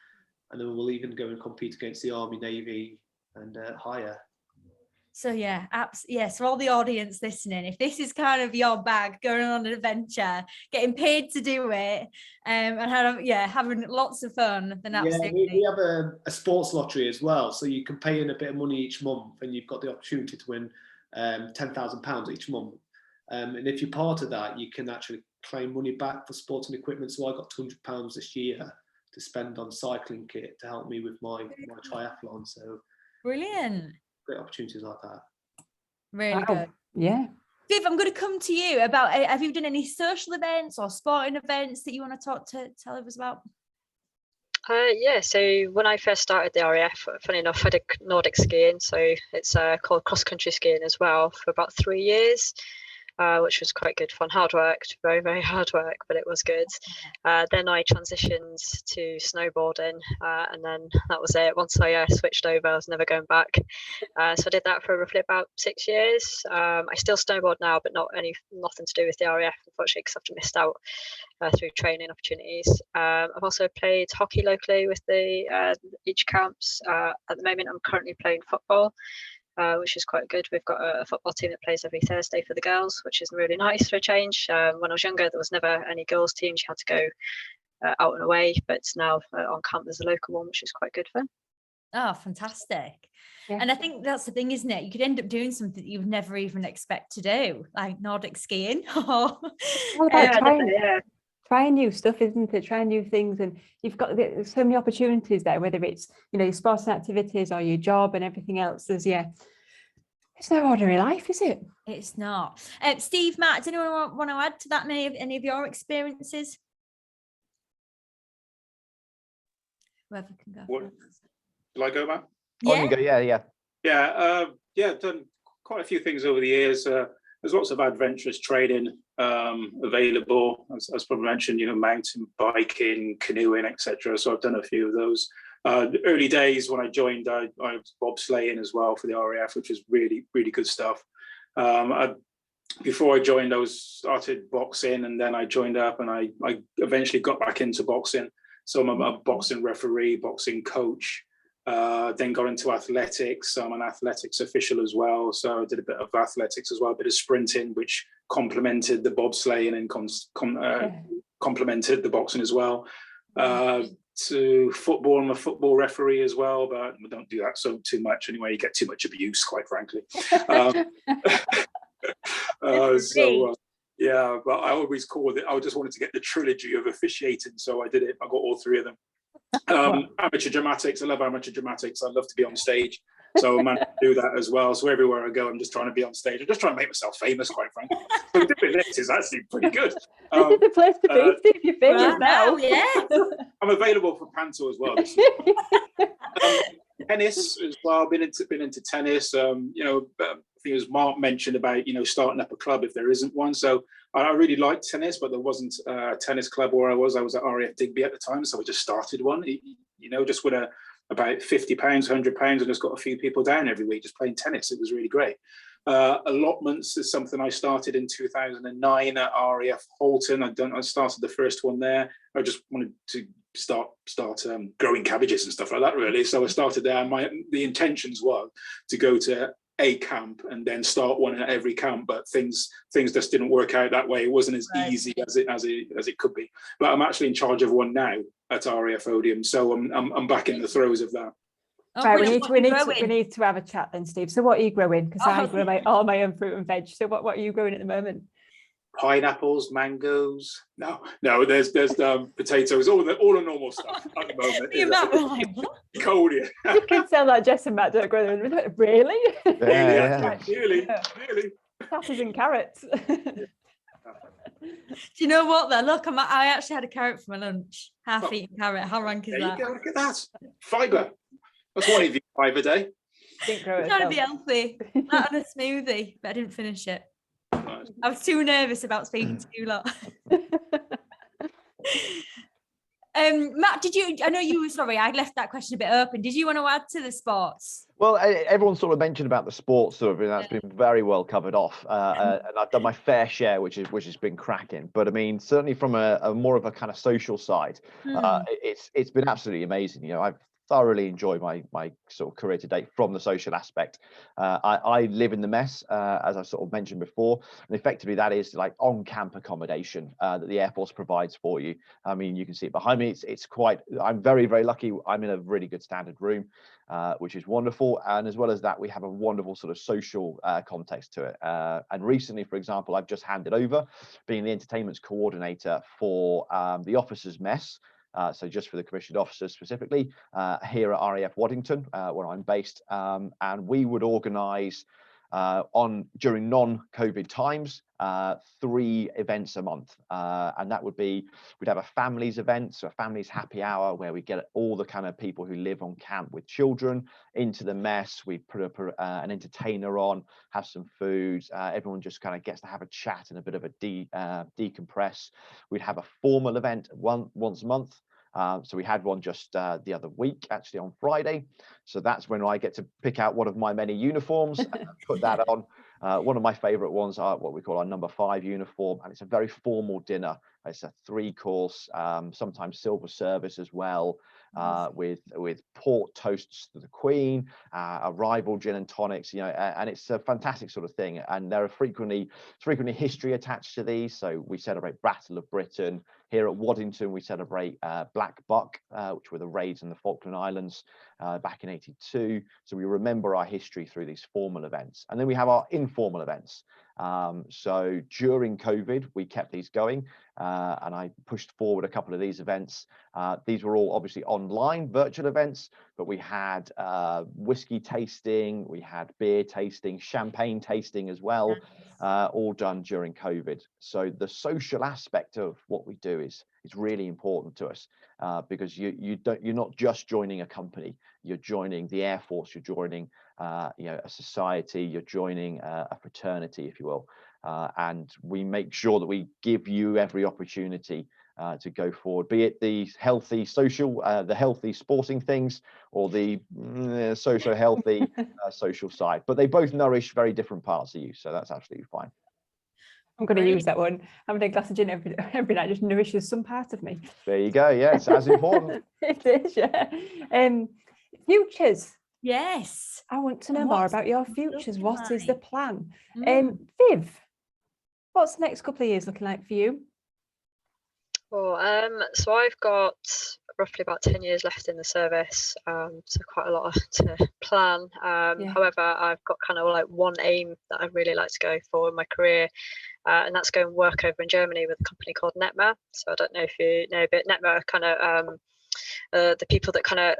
and then we'll even go and compete against the Army, Navy, and higher. So so all the audience listening, if this is kind of your bag, going on an adventure, getting paid to do it, and having lots of fun, then absolutely. We have a sports lottery as well, so you can pay in a bit of money each month, and you've got the opportunity to win £10,000 each month. And if you're part of that, you can actually claim money back for sports and equipment. So I got £200 this year to spend on cycling kit to help me with my triathlon. So brilliant. Great opportunities like that. Really good. Yeah. Viv, I'm going to come to you about, have you done any social events or sporting events that you want to tell us about? So when I first started the RAF, funny enough, I did Nordic skiing. So it's called cross-country skiing as well for about 3 years. Which was quite good fun. Hard work, very, very hard work, but it was good. Then I transitioned to snowboarding, and then that was it. Once I switched over, I was never going back. So I did that for roughly about 6 years. I still snowboard now, but nothing to do with the RAF, unfortunately, because I've missed out through training opportunities. I've also played hockey locally with the each camps. At the moment, I'm currently playing football. Which is quite good. We've got a football team that plays every Thursday for the girls, which is really nice for a change. When I was younger, there was never any girls' teams. You had to go out and away, but now on camp there's a local one, which is quite good fun. Oh, fantastic. Yeah. And I think that's the thing, isn't it? You could end up doing something that you would never even expect to do, like Nordic skiing. Trying new stuff, isn't it? Trying new things, and you've got so many opportunities there, whether it's, you know, your sports and activities or your job and everything else. It's no ordinary life, is it? It's not. Steve, Matt, does anyone want to add to that? Any of your experiences? Whoever can go. Will I go, Matt? Yeah. On you go. Yeah. Done quite a few things over the years. There's lots of adventurous training available, as probably mentioned, you know, mountain biking, canoeing, etc. So I've done a few of those. The early days when I joined, I was bobsleighing as well for the RAF, which was really, really good stuff. Before I joined, I started boxing, and then I joined up, and I eventually got back into boxing. So I'm a boxing referee, boxing coach. Then got into athletics. I'm an athletics official as well. So I did a bit of athletics as well, a bit of sprinting, which complemented the bobsleighing and complemented the boxing as well. To football, I'm a football referee as well, but we don't do that too much anyway. You get too much abuse, quite frankly. But I always called it, I just wanted to get the trilogy of officiating, so I did it. I got all three of them. Amateur dramatics, I love amateur dramatics. I love to be on stage, so I managed to do that as well. So everywhere I go, I'm just trying to be on stage. I'm just trying to make myself famous, quite frankly. So doing this is actually pretty good. This is the place to be, Steve. You're famous now. Yeah. I'm available for panto as well. Tennis as well. Been into tennis. You know, I think as Mark mentioned about, you know, starting up a club if there isn't one. So I really liked tennis, but there wasn't a tennis club where I was. I was at RAF Digby at the time, so I just started one. You know, just with about £50, £100, and just got a few people down every week just playing tennis. It was really great. Allotments is something I started in 2009 at RAF Halton. I started the first one there. I just wanted to start growing cabbages and stuff like that, really. So I started there. The intentions were to go to a camp and then start one at every camp, but things just didn't work out that way. It wasn't as easy as it could be. But I'm actually in charge of one now at RAF Odium, so I'm back in the throes of that. Oh, right, we need to have a chat then, Steve. So what are you growing? Because I grow all my own fruit and veg. So what are you growing at the moment? Pineapples, mangoes. No, there's potatoes, all the normal stuff at the moment. Cold, yeah. You can tell that Jess and Matt don't grow them. Really? Yeah. Really. Peppers and carrots. Do you know what though? Look, I actually had a carrot for my lunch. Half-eaten carrot. How rank is that? Look at that. Fibre. That's one of you 5 a day. Didn't grow it. I'm trying to be healthy. That on a smoothie, but I didn't finish it. I was too nervous about speaking to you lot. Matt, I know you were sorry, I left that question a bit open. Did you want to add to the sports? Well, everyone sort of mentioned about the sports sort of, and that's been very well covered off. And I've done my fair share, which has been cracking. But I mean, certainly from a more of a kind of social side, it's been absolutely amazing. You know, I've thoroughly enjoyed my sort of career to date from the social aspect. I live in the mess, as I sort of mentioned before, and effectively that is like on-camp accommodation that the Air Force provides for you. I mean, you can see it behind me. It's quite. I'm very, very lucky. I'm in a really good standard room, which is wonderful. And as well as that, we have a wonderful sort of social context to it. And recently, for example, I've just handed over being the entertainments coordinator for the officers' mess. So just for the commissioned officers specifically, here at RAF Waddington, where I'm based, and we would organise during non-COVID times 3 events a month, and that would be, we'd have a families event, so a families happy hour where we get all the kind of people who live on camp with children into the mess. We put an entertainer on, have some food, everyone just kind of gets to have a chat and a bit of a decompress. We'd have a formal event once a month. So we had one just the other week, actually on Friday. So that's when I get to pick out one of my many uniforms and put that on. One of my favourite ones are what we call our number 5 uniform, and it's a very formal dinner. It's a 3-course, sometimes silver service as well, with port toasts to the Queen, a rival gin and tonics, you know, and it's a fantastic sort of thing. And there are frequently history attached to these. So we celebrate Battle of Britain. Here at Waddington, we celebrate Black Buck, which were the raids in the Falkland Islands back in '82. So we remember our history through these formal events. And then we have our informal events. So during COVID, we kept these going, and I pushed forward a couple of these events. These were all obviously online virtual events, but we had whiskey tasting, we had beer tasting, champagne tasting as well, all done during COVID. So the social aspect of what we do is really important to us, because you're not just joining a company, you're joining the Air Force, you're joining a society, you're joining a fraternity, if you will, and we make sure that we give you every opportunity to go forward, be it the healthy social, the healthy sporting things, or the social healthy social side. But they both nourish very different parts of you, so that's absolutely fine. I'm going to use that one. Having a glass of gin every night just nourishes some part of me. There you go. Yeah, it's as important. It is, yeah. Futures. Yes. I want to know more about your futures. What is the plan? Viv, what's the next couple of years looking like for you? Well, so I've got roughly about 10 years left in the service, so quite a lot to plan. However, I've got kind of like one aim that I'd really like to go for in my career, and that's go and work over in Germany with a company called Netmer. So I don't know if you know, but Netmer are kind of the people that kind of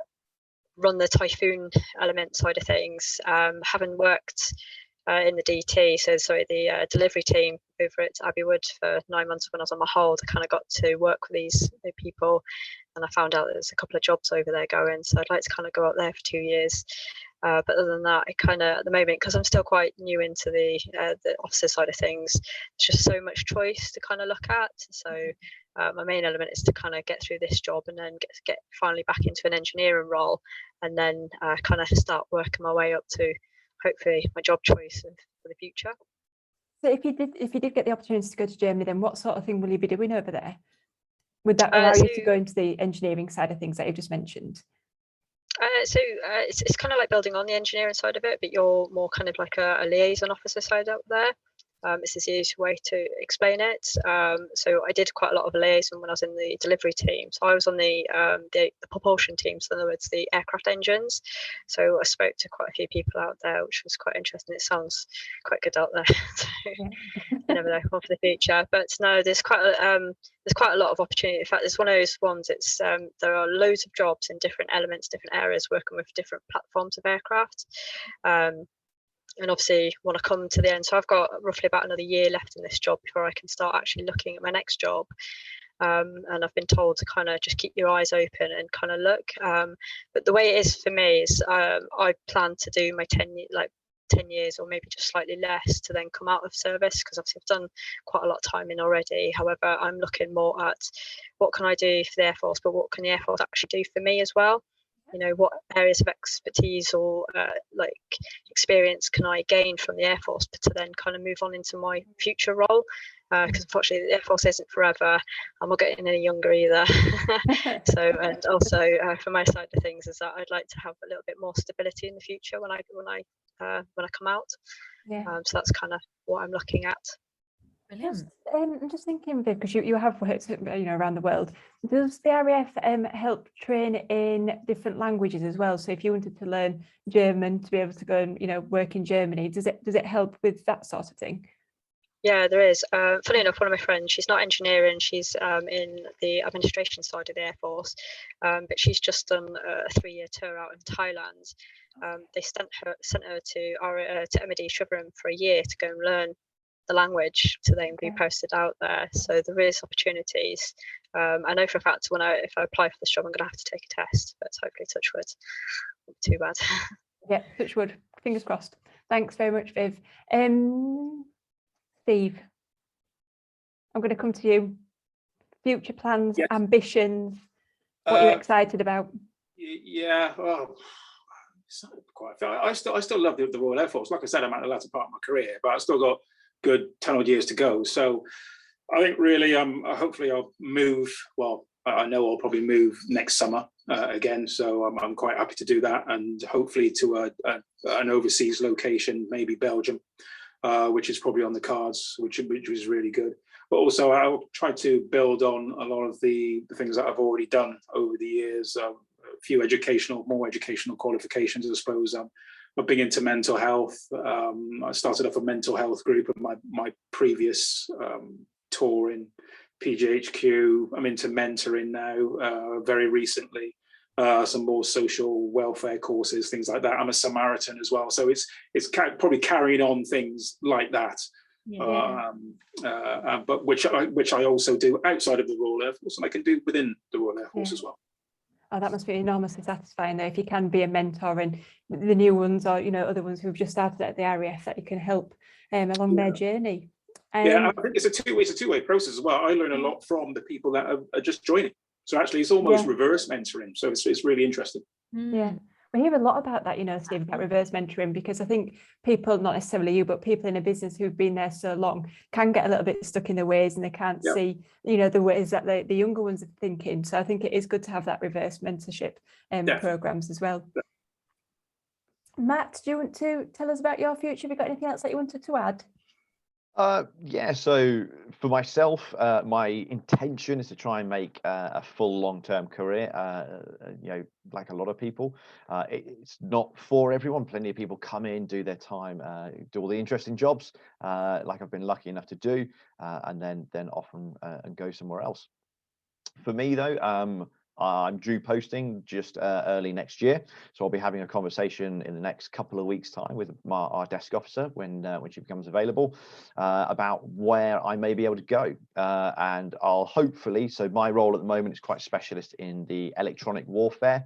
run the Typhoon element side of things. Having worked in the DT, the delivery team over at Abbey Wood for 9 months when I was on my hold, I kind of got to work with these people, and I found out there's a couple of jobs over there going, so I'd like to kind of go up there for 2 years. But other than that, I kind of, at the moment, because I'm still quite new into the officer side of things, there's just so much choice to kind of look at. So my main element is to kind of get through this job and then get finally back into an engineering role, and then kind of start working my way up to hopefully my job choice for the future. So if you did get the opportunity to go to Germany, then what sort of thing will you be doing over there? Would that allow you to go into the engineering side of things that you just mentioned? It's kind of like building on the engineering side of it, but you're more kind of like a liaison officer side out there. It's the easiest way to explain it. So I did quite a lot of liaison when I was in the delivery team. So I was on the propulsion team, so in other words, the aircraft engines. So I spoke to quite a few people out there, which was quite interesting. It sounds quite good out there. So Yeah. you never know for the future. But no, there's quite a lot of opportunity. In fact, it's one of those ones. It's there are loads of jobs in different elements, different areas, working with different platforms of aircraft. And obviously want to come to the end. So I've got roughly about another year left in this job before I can start actually looking at my next job. And I've been told to kind of just keep your eyes open and kind of look. But the way it is for me is I plan to do my 10 years or maybe just slightly less to then come out of service, because obviously I've done quite a lot of time in already. However, I'm looking more at what can I do for the Air Force, but what can the Air Force actually do for me as well? You know, what areas of expertise or like experience can I gain from the Air Force to then kind of move on into my future role? Because unfortunately the Air Force isn't forever. I'm not getting any younger either. So, and also from my side of things is that I'd like to have a little bit more stability in the future when I come out. Yeah. So that's kind of what I'm looking at. I'm just thinking, because you have worked, around the world. Does the RAF help train in different languages as well? So if you wanted to learn German to be able to go and work in Germany, does it help with that sort of thing? Yeah, there is. Funny enough, one of my friends, she's not engineering, she's in the administration side of the Air Force, but she's just done a 3-year tour out in Thailand. They sent her to MD Trivandrum for a year to go and learn the language to then be posted out there. So there is opportunities. I know for a fact if I apply for this job, I'm going to have to take a test, but hopefully touch wood, not too bad. Yeah, touch wood, fingers crossed. Thanks very much, Viv. Steve, I'm going to come to you. Future plans, Yes. ambitions, what are you excited about? Yeah, well, I still love the Royal Air Force. Like I said, I'm at the latter part of my career, but I've still got good 10 odd years to go. So I think really, hopefully I'll move. Well, I know I'll probably move next summer again. So I'm quite happy to do that, and hopefully to an overseas location, maybe Belgium, which is probably on the cards, which is really good. But also I'll try to build on a lot of the things that I've already done over the years. A few more educational qualifications, I suppose. I'm big into mental health. I started off a mental health group at my previous tour in PGHQ. I'm into mentoring now, very recently. Some more social welfare courses, things like that. I'm a Samaritan as well, so it's probably carrying on things like that. Yeah. But which I also do outside of the Royal Air Force, and I can do within the Royal Air Force as well. Oh, that must be enormously satisfying though, if you can be a mentor and the new ones or other ones who've just started at the RAF, that you can help along their journey. Yeah, I think it's a two-way process as well. I learn a lot from the people that are just joining. So actually it's almost reverse mentoring. So it's really interesting. Yeah. We hear a lot about that, Steve, about reverse mentoring, because I think people, not necessarily you, but people in a business who've been there so long can get a little bit stuck in their ways and they can't see, the ways that the younger ones are thinking. So I think it is good to have that reverse mentorship programs as well. Matt, do you want to tell us about your future? Have you got anything else that you wanted to add? Yeah, so for myself, my intention is to try and make a full long-term career, like a lot of people. It's not for everyone. Plenty of people come in, do their time, do all the interesting jobs, like I've been lucky enough to do, and then off and go somewhere else. For me, though, I'm due posting just early next year, so I'll be having a conversation in the next couple of weeks' time with our desk officer when she becomes available about where I may be able to go, and I'll hopefully. So my role at the moment is quite specialist in the electronic warfare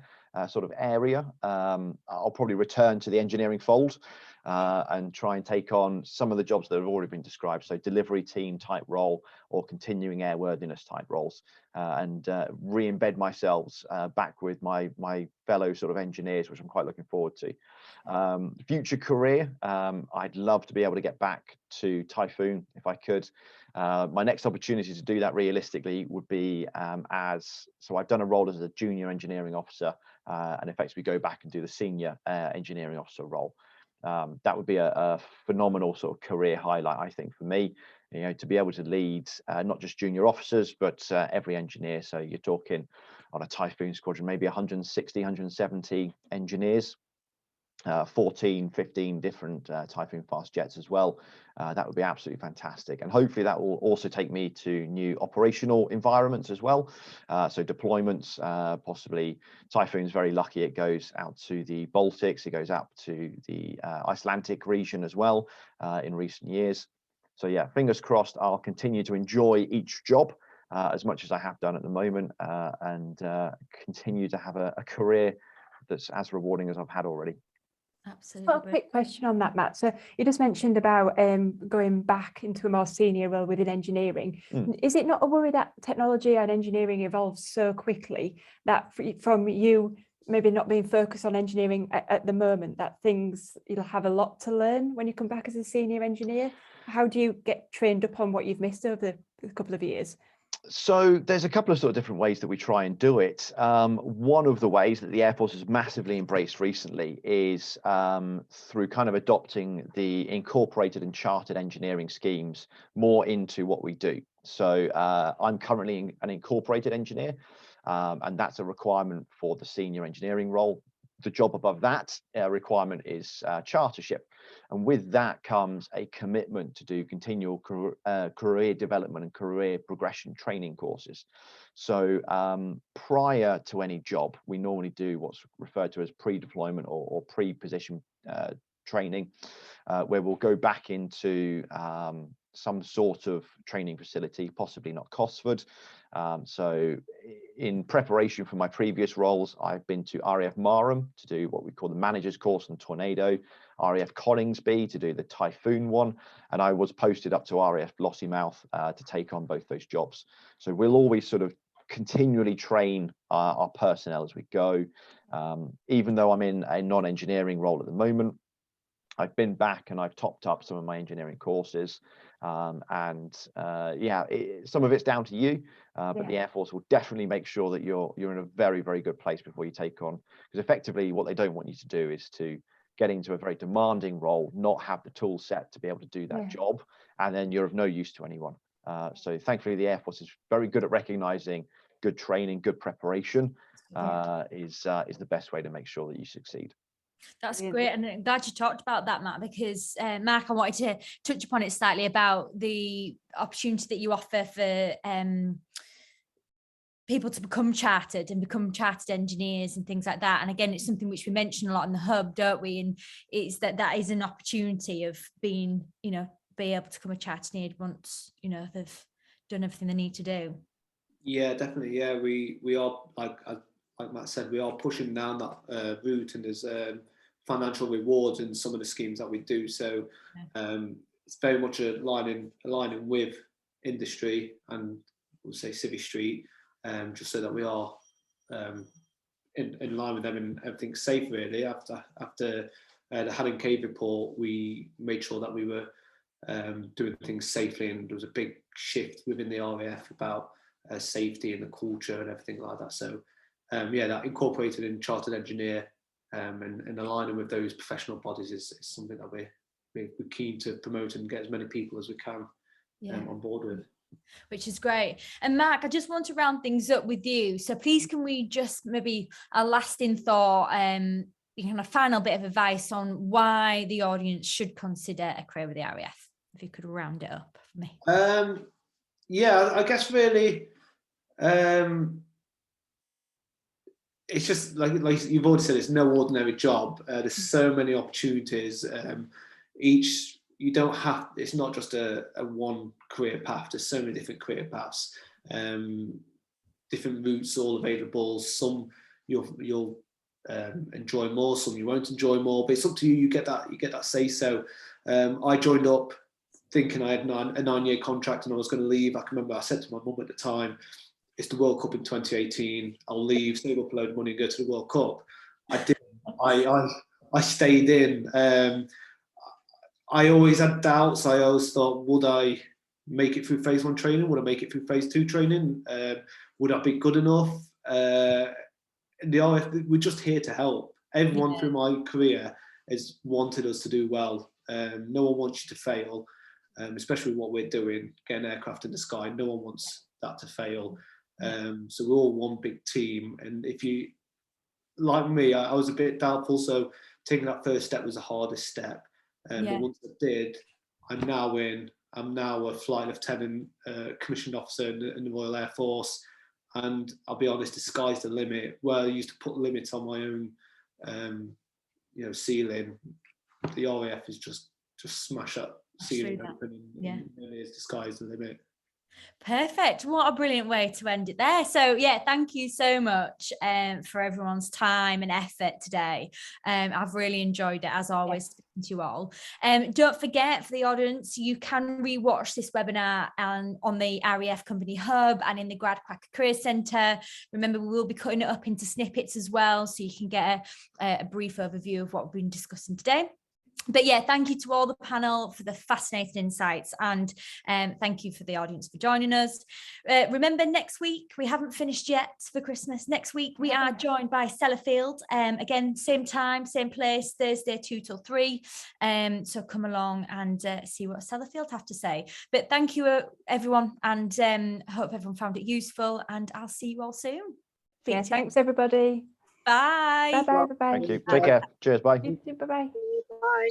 sort of area. I'll probably return to the engineering fold, and try and take on some of the jobs that have already been described. So delivery team type role or continuing airworthiness type roles, and re-embed myself back with my fellow sort of engineers, which I'm quite looking forward to. Future career, I'd love to be able to get back to Typhoon if I could. My next opportunity to do that realistically would be so I've done a role as a junior engineering officer, and effectively go back and do the senior engineering officer role. That would be a phenomenal sort of career highlight, I think, for me, to be able to lead not just junior officers, but every engineer. So you're talking on a Typhoon squadron, maybe 160, 170 engineers, 14, 15 different Typhoon fast jets as well. That would be absolutely fantastic. And hopefully that will also take me to new operational environments as well. So deployments, possibly Typhoon's very lucky. It goes out to the Baltics, it goes out to the Icelandic region as well in recent years. So yeah, fingers crossed, I'll continue to enjoy each job as much as I have done at the moment, and continue to have a career that's as rewarding as I've had already. Absolutely. Well, a quick question on that, Matt. So you just mentioned about going back into a more senior role within engineering. Is it not a worry that technology and engineering evolves so quickly that from you maybe not being focused on engineering at the moment, that you'll have a lot to learn when you come back as a senior engineer? How do you get trained up on what you've missed over the couple of years? So there's a couple of sort of different ways that we try and do it. One of the ways that the Air Force has massively embraced recently is through kind of adopting the incorporated and chartered engineering schemes more into what we do. So I'm currently an incorporated engineer, and that's a requirement for the senior engineering role. The job above that requirement is chartership. And with that comes a commitment to do continual career development and career progression training courses. So prior to any job, we normally do what's referred to as pre-deployment or pre-position training, where we'll go back into some sort of training facility, possibly not Cosford. So in preparation for my previous roles, I've been to RAF Marham to do what we call the manager's course on Tornado, RAF Coningsby to do the Typhoon one, and I was posted up to RAF Lossiemouth to take on both those jobs. So we'll always sort of continually train our personnel as we go. Even though I'm in a non-engineering role at the moment, I've been back and I've topped up some of my engineering courses, and some of it's down to you, but the Air Force will definitely make sure that you're in a very, very good place before you take on, because effectively what they don't want you to do is to get into a very demanding role, not have the tool set to be able to do that job, and then you're of no use to anyone. So thankfully the Air Force is very good at recognizing good training, good preparation is the best way to make sure that you succeed. That's great, and I'm glad you talked about that, Matt, because Mark, I wanted to touch upon it slightly about the opportunity that you offer for people to become chartered and become chartered engineers and things like that. And again, it's something which we mention a lot in the hub, don't we? And it's that is an opportunity of being, be able to become a chartered engineer once, they've done everything they need to do. Yeah, definitely. Yeah, we are, like Matt said, we are pushing down that route, and there's financial rewards in some of the schemes that we do. So it's very much aligning with industry and we'll say Civvy Street, just so that we are in line with them and everything's safe really. After the Haddon Cave report, we made sure that we were doing things safely, and there was a big shift within the RAF about safety and the culture and everything like that. So that incorporated in chartered engineer and aligning with those professional bodies is something that we're keen to promote and get as many people as we can on board with. Which is great. And Mark, I just want to round things up with you. So please, can we just maybe a lasting thought, kind of final bit of advice on why the audience should consider a career with the RAF, if you could round it up for me. I guess really, it's just like you've already said, it's no ordinary job. There's so many opportunities. It's not just a one career path. There's so many different career paths, different routes all available. Some you'll enjoy more, some you won't enjoy more, but it's up to you. You get that say so. I joined up thinking I had a 9-year contract and I was going to leave. I can remember I said to my mum at the time, it's the World Cup in 2018. I'll leave, save up a load of money and go to the World Cup. I didn't. I stayed in. I always had doubts. I always thought, would I make it through phase 1 training? Would I make it through phase 2 training? Would I be good enough? The RAF, we're just here to help. Everyone through my career has wanted us to do well. No one wants you to fail, especially what we're doing, getting aircraft in the sky. No one wants that to fail. So we're all one big team. And if you, like me, I was a bit doubtful. So taking that first step was the hardest step. But once I did, I'm now a flight lieutenant, commissioned officer in the Royal Air Force. And I'll be honest, the sky's the limit. Where I used to put limits on my own, ceiling, the RAF is just smash up ceiling open, and the sky's the limit. Perfect. What a brilliant way to end it there. So thank you so much for everyone's time and effort today. I've really enjoyed it, as always, speaking to you all. Don't forget, for the audience, you can rewatch this webinar on the RAF Company Hub and in the GradCracker Career Centre. Remember, we will be cutting it up into snippets as well, so you can get a brief overview of what we've been discussing today. But thank you to all the panel for the fascinating insights, and thank you for the audience for joining us. Remember, next week, we haven't finished yet for Christmas. Next week, we are joined by Sellafield. Again, same time, same place, Thursday 2 till 3. So come along and see what Sellafield have to say. But thank you, everyone, and hope everyone found it useful, and I'll see you all soon. Thanks, everybody. Bye. Bye-bye. Bye-bye. Thank you. Take care. Cheers. Bye. You too. Bye-bye. Bye.